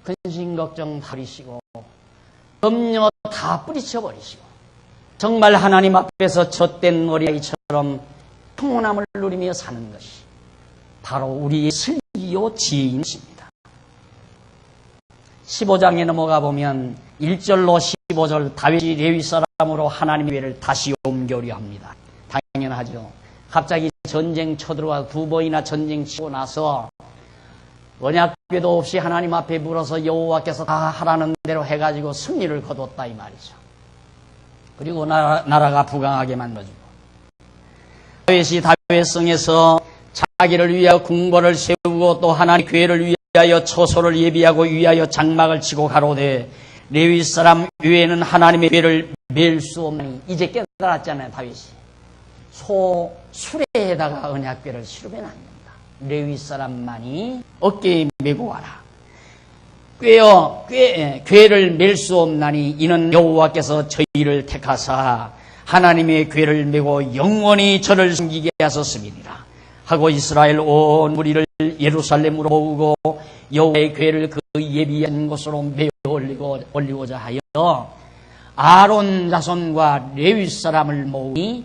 S1: 근심 걱정 다 버리시고 염려 다 뿌리쳐 버리시고 정말 하나님 앞에서 젖된 어린아이처럼 평온함을 누리며 사는 것이 바로 우리의 슬기요 지혜이십니다. 15장에 넘어가 보면 1절로 15절 다윗이 레위 사람으로 하나님의 예를 다시 옮겨려 합니다. 당연하죠. 갑자기 전쟁 쳐들어와 2번이나 전쟁 치고 나서 언약궤도 없이 하나님 앞에 물어서 여호와께서 다 하라는 대로 해가지고 승리를 거뒀다 이 말이죠. 그리고 나라가 부강하게 만들어주고 다윗이 다윗성에서 자기를 위하여 궁궐을 세우고 또 하나님 교회를 위하여 처소를 예비하고 위하여 장막을 치고 가로되 레위 사람 외에는 하나님의 교회를 맬 수 없나니. 이제 깨달았잖아요 다윗이. 수레에다가 언약궤를 실으면 안 된다. 레위 사람만이 어깨에 메고 와라. 궤를 맬 수 없나니 이는 여호와께서 저희를 택하사 하나님의 궤를 메고 영원히 저를 섬기게 하셨음이니라 하고 이스라엘 온 무리를 예루살렘으로 모으고 여호와의 궤를 그 예비한 곳으로 메어 올리고자 하여 아론 자손과 레위 사람을 모으니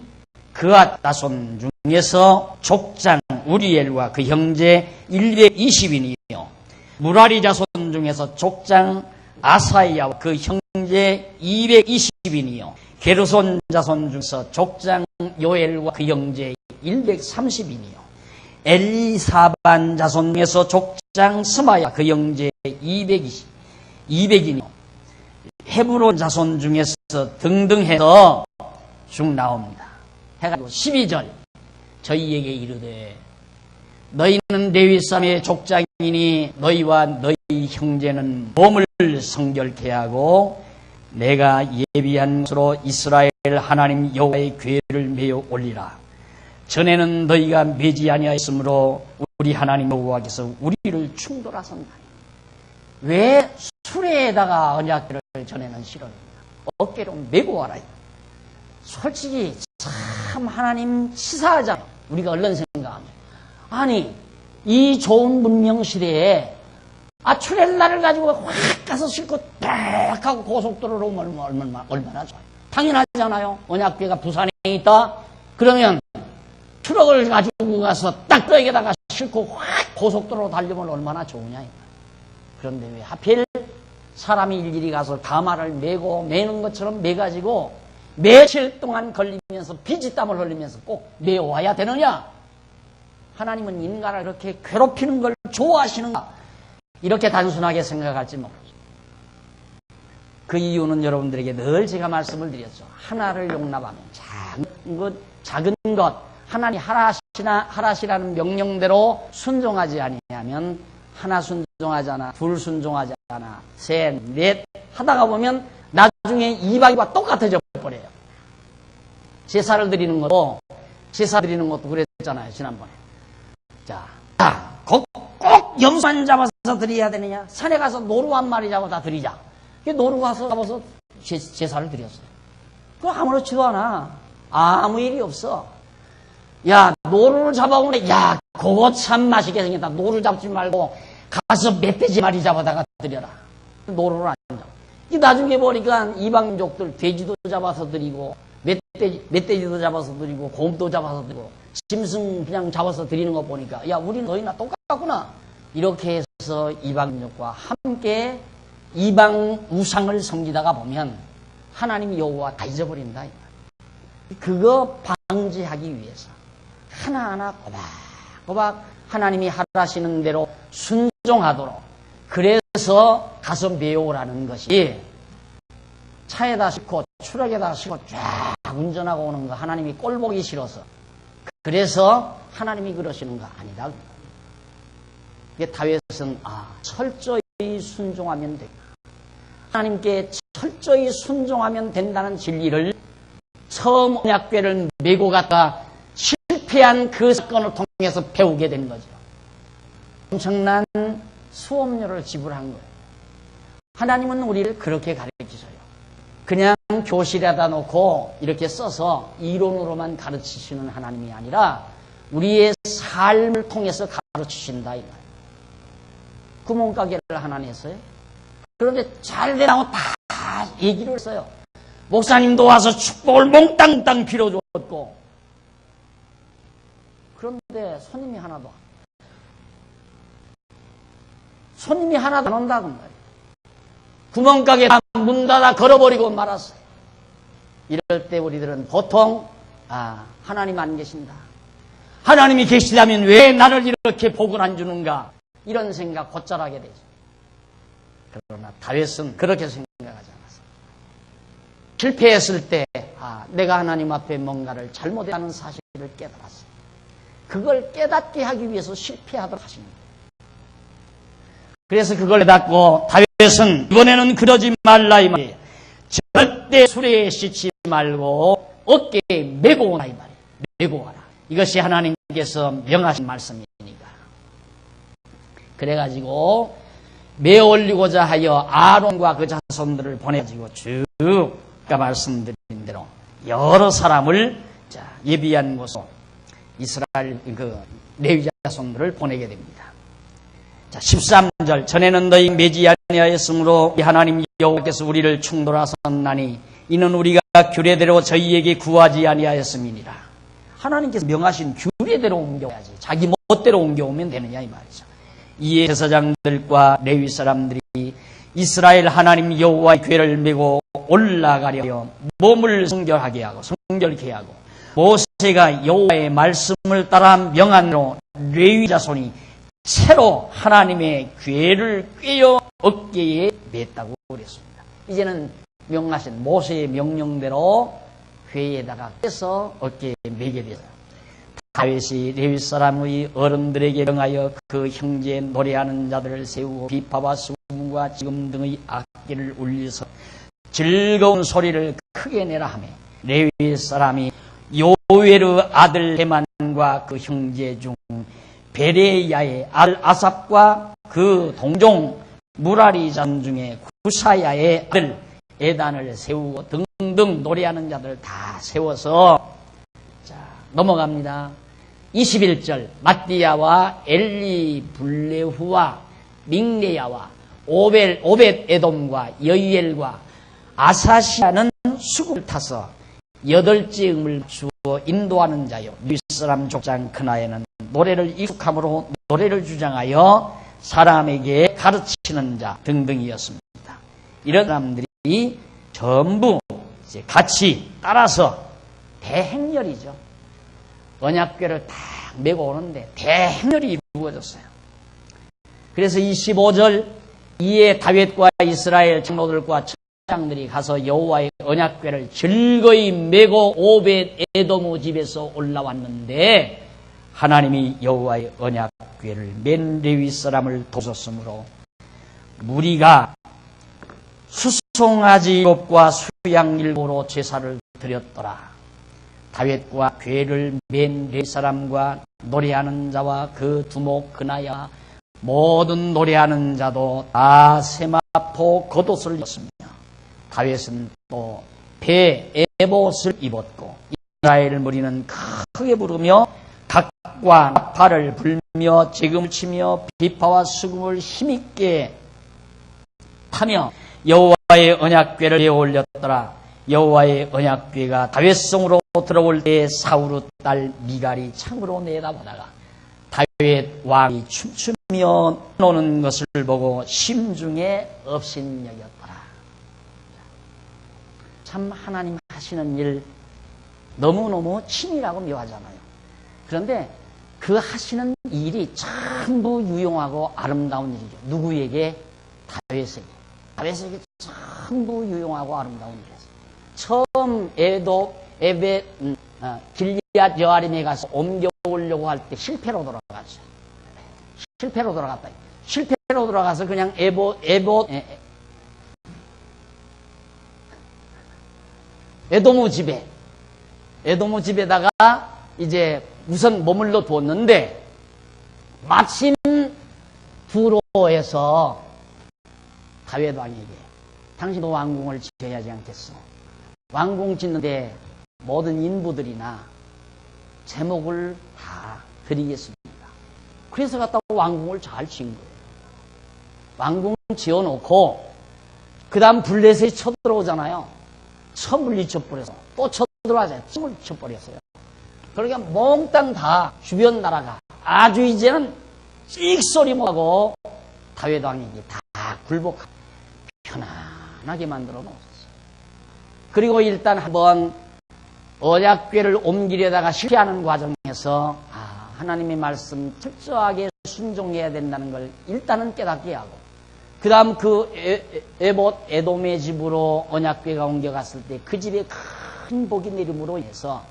S1: 그앗 자손 중에서 족장 우리엘과 그 형제 120인이요 무라리 자손 중에서 족장 아사이아와 그 형제 220인이요 게르손 자손 중에서 족장 요엘과 그 형제 130인이요 엘리사반 자손 중에서 족장 스마야 그 형제 200인이요 헤브론 자손 중에서 등등 해서 쭉 나옵니다. 해가지고 12절 저희에게 이르되 너희는 레위 사람의 족장이니 너희와 너희 형제는 몸을 성결케 하고 내가 예비한 것으로 이스라엘 하나님 여호와의 궤를 메어 올리라. 전에는 너희가 매지 아니하였으므로 우리 하나님 여호와께서 우리를 충돌하셨나니. 왜 수레에다가 언약궤를 전에는 실었느냐. 어깨로 메고 와라. 솔직히 참 하나님 치사하잖아요. 우리가 얼른 생각하면. 아니 이 좋은 문명 시대에 트렐라를 가지고 확 가서 싣고 딱 하고 고속도로로 오면 얼마나 좋아요. 당연하잖아요. 언약궤가 부산에 있다. 그러면 트럭을 가지고 가서 딱 거기에다가 싣고 확 고속도로로 달리면 얼마나 좋으냐. 그런데 왜 하필 사람이 일일이 가서 가마를 메고 메는 것처럼 메가지고 며칠 동안 걸리면서 피지땀을 흘리면서 꼭 메어와야 되느냐? 하나님은 인간을 그렇게 괴롭히는 걸 좋아하시는가? 이렇게 단순하게 생각할지 모르죠. 그 이유는 여러분들에게 늘 제가 말씀을 드렸죠. 하나를 용납하면 작은 것 하나님 하라시라는 명령대로 순종하지 아니하면 하나 순종하잖아, 둘 순종하잖아, 셋, 넷 하다가 보면 나중에 이방인과 똑같아져 버려요. 제사 드리는 것도 그랬잖아요, 지난번에. 자, 꼭 염소만 잡아서 드려야 되느냐? 산에 가서 노루 한 마리 잡아서 다 드리자. 노루 가서 잡아서 제사를 드렸어요. 그거 아무렇지도 않아. 아무 일이 없어. 야, 노루를 잡아오네. 야, 그거 참 맛있게 생겼다. 노루 잡지 말고 가서 멧돼지 마리 잡아다가 드려라. 노루를 안 잡아. 나중에 보니까 이방민족들 돼지도 잡아서 드리고 멧돼지도 잡아서 드리고 곰도 잡아서 드리고 짐승 그냥 잡아서 드리는 거 보니까 야 우리는 너희나 똑같구나. 이렇게 해서 이방 민족과 함께 이방 우상을 섬기다가 보면 하나님 여호와 다 잊어버린다. 그거 방지하기 위해서 하나하나 꼬박꼬박 하나님이 하라시는 대로 순종하도록 그래서 가서 메오라는 것이 차에다 싣고 트럭에다 싣고 쫙 운전하고 오는 거 하나님이 꼴보기 싫어서 그래서 하나님이 그러시는 거 아니다. 다윗은 철저히 순종하면 된다. 하나님께 철저히 순종하면 된다는 진리를 처음 언약궤를 메고 갔다 실패한 그 사건을 통해서 배우게 된 거죠. 엄청난 수업료를 지불한 거예요. 하나님은 우리를 그렇게 가르치셔요. 그냥 교실에다 놓고 이렇게 써서 이론으로만 가르치시는 하나님이 아니라 우리의 삶을 통해서 가르치신다. 이 말이에요. 구멍가게를 하나 냈어요. 그런데 잘 되라고 다 얘기를 했어요. 목사님도 와서 축복을 몽땅땅 빌어줬고 그런데 손님이 하나도 안 온다고 말이에요. 구멍가게 문 닫아 걸어버리고 말았어요. 이럴 때 우리들은 보통 하나님 안 계신다. 하나님이 계시다면 왜 나를 이렇게 복을 안 주는가 이런 생각 곧잘 하게 되죠. 그러나 다윗은 그렇게 생각하지 않았어요. 실패했을 때 내가 하나님 앞에 뭔가를 잘못했다는 사실을 깨달았어요. 그걸 깨닫게 하기 위해서 실패하도록 하신 거예요. 그래서 그걸 깨닫고 다윗은 이번에는 그러지 말라 이 말이에요. 절대 술에 씻지 말고 어깨에 메고 오라 이 말이에요. 메고 와라. 이것이 하나님께서 명하신 말씀이니까. 그래가지고 메어 올리고자 하여 아론과 그 자손들을 보내가지고 쭉 아까 말씀드린 대로 여러 사람을 예비한 곳으로 이스라엘 레위 자손들을 보내게 됩니다. 13절 전에는 너희 매지 아니하였으므로 하나님 여호와께서 우리를 충돌하셨나니 이는 우리가 규례대로 저희에게 구하지 아니하였음이니라. 하나님께서 명하신 규례대로 옮겨야지 자기 멋대로 옮겨오면 되느냐 이 말이죠. 이에 제사장들과 레위 사람들이 이스라엘 하나님 여호와의 궤를 메고 올라가려 몸을 성결하게 하고 성결케 하고 모세가 여호와의 말씀을 따라 명한 대로 레위 자손이 새로 하나님의 궤를 꿰어 어깨에 맸다고 그랬습니다. 이제는 명하신 모세의 명령대로 궤에다가 꿰서 어깨에 매게 됐어요. 다윗이 레위 사람의 어른들에게 명하여 그 형제 노래하는 자들을 세우고 비파와 수금과 지금 등의 악기를 울려서 즐거운 소리를 크게 내라 하며 레위 사람이 요웨르 아들 헤만과 그 형제 중 베레야의 아들 아삽과 그 동종 무라리 자손 중에 구사야의 아들 에단을 세우고 등등 노래하는 자들 다 세워서 넘어갑니다. 21절 마띠야와 엘리 블레후와 믹레야와 오벳 에돔과 여이엘과 아사시아는 수국을 타서 8째 음을 주어 인도하는 자요 윗사람 족장 그나에는 노래를 익숙함으로 노래를 주장하여 사람에게 가르치는 자 등등이었습니다. 이런 사람들이 전부 이제 같이 따라서 대행렬이죠. 언약궤를 딱 메고 오는데 대행렬이 이루어졌어요. 그래서 25절 이에 다윗과 이스라엘 장로들과 장들이 가서 여호와의 언약궤를 즐거이 메고 오벳 에돔의 집에서 올라왔는데 하나님이 여호와의 언약궤를 맨 레위 사람을 도우셨으므로 무리가 수송아지 7과 수양 7으로 제사를 드렸더라. 다윗과 궤를 맨 레위 사람과 노래하는 자와 그 두목 그나야 모든 노래하는 자도 다 세마포 겉옷을 입었습니다. 다윗은 또 배 에봇을 입었고 이스라엘 무리는 크게 부르며 각과 나팔을 불며 재금을 치며 비파와 수금을 힘있게 타며 여호와의 언약궤를 올렸더라. 여호와의 언약궤가 다윗성으로 들어올 때 사울의 딸 미갈이 창으로 내다보다가 다윗 왕이 춤추며 노는 것을 보고 심중에 업신여겼더라. 참 하나님 하시는 일 너무너무 친밀하고 묘하잖아요. 그런데 그 하시는 일이 전부 유용하고 아름다운 일이죠. 누구에게? 다윗에게. 다윗에게 전부 유용하고 아름다운 일이었어요. 처음 길리앗 여아림에 가서 옮겨오려고 할 때 실패로 돌아갔죠. 실패로 돌아갔다. 실패로 돌아가서 그냥 에도무 집에다가 이제 우선 머물러 두었는데 마침 두로에서 다윗 왕에게 당신도 왕궁을 지어야 하지 않겠어? 왕궁 짓는데 모든 인부들이나 제목을 다 드리겠습니다. 그래서 갖다 왕궁을 잘 지은 거예요. 왕궁 지어놓고 그 다음 블레셋이 쳐들어오잖아요. 처음 물리쳐버려서 또 쳐들어와서 춤을 쳐버렸어요. 그러니까 몽땅 다 주변 나라가 아주 이제는 찍소리 못하고 다윗 왕에게 다 굴복하고 편안하게 만들어 놓았어요. 그리고 일단 한번 언약궤를 옮기려다가 실패하는 과정에서 하나님의 말씀 철저하게 순종해야 된다는 걸 일단은 깨닫게 하고 그 다음 에돔의 집으로 언약궤가 옮겨갔을 때 그 집에 큰 복이 내림으로 해서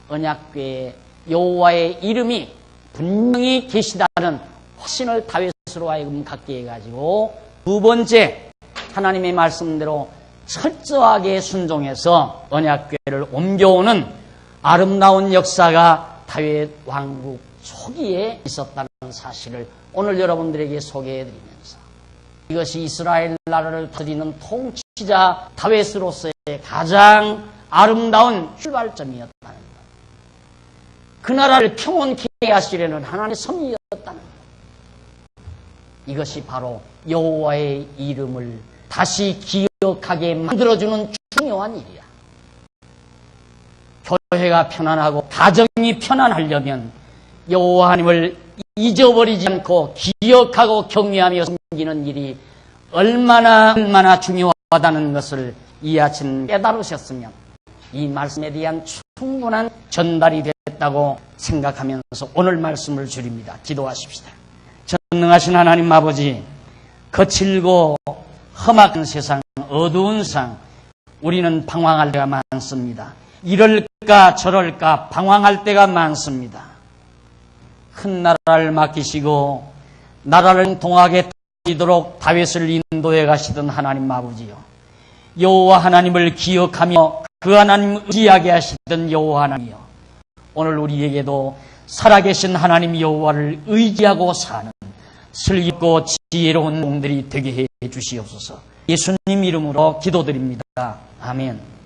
S1: 언약궤에 여호와의 이름이 분명히 계시다는 확신을 다윗으로 하여금 갖게 해가지고 두 번째 하나님의 말씀대로 철저하게 순종해서 언약궤를 옮겨오는 아름다운 역사가 다윗 왕국 초기에 있었다는 사실을 오늘 여러분들에게 소개해드리면서 이것이 이스라엘 나라를 다스리는 통치자 다윗으로서의 가장 아름다운 출발점이었다는 것. 그 나라를 평온케 하시려는 하나님의 섭리였다는 것. 이것이 바로 여호와의 이름을 다시 기억하게 만들어주는 중요한 일이야. 교회가 편안하고 가정이 편안하려면 여호와 하나님을 잊어버리지 않고 기억하고 경외하며 섬기는 일이 얼마나 중요하다는 것을 이 아침 깨달으셨으면 이 말씀에 대한 충분한 전달이 됐다고 생각하면서 오늘 말씀을 줄입니다. 기도하십시다. 전능하신 하나님 아버지, 거칠고 험악한 세상, 어두운 세상, 우리는 방황할 때가 많습니다. 이럴까 저럴까 방황할 때가 많습니다. 큰 나라를 맡기시고 나라를 동하게 다니도록 다윗을 인도해 가시던 하나님 아버지요, 여호와 하나님을 기억하며 그 하나님을 의지하게 하시던 여호와 하나님이요, 오늘 우리에게도 살아계신 하나님 여호와를 의지하고 사는 슬기롭고 지혜로운 종들이 되게 해 주시옵소서. 예수님 이름으로 기도드립니다. 아멘.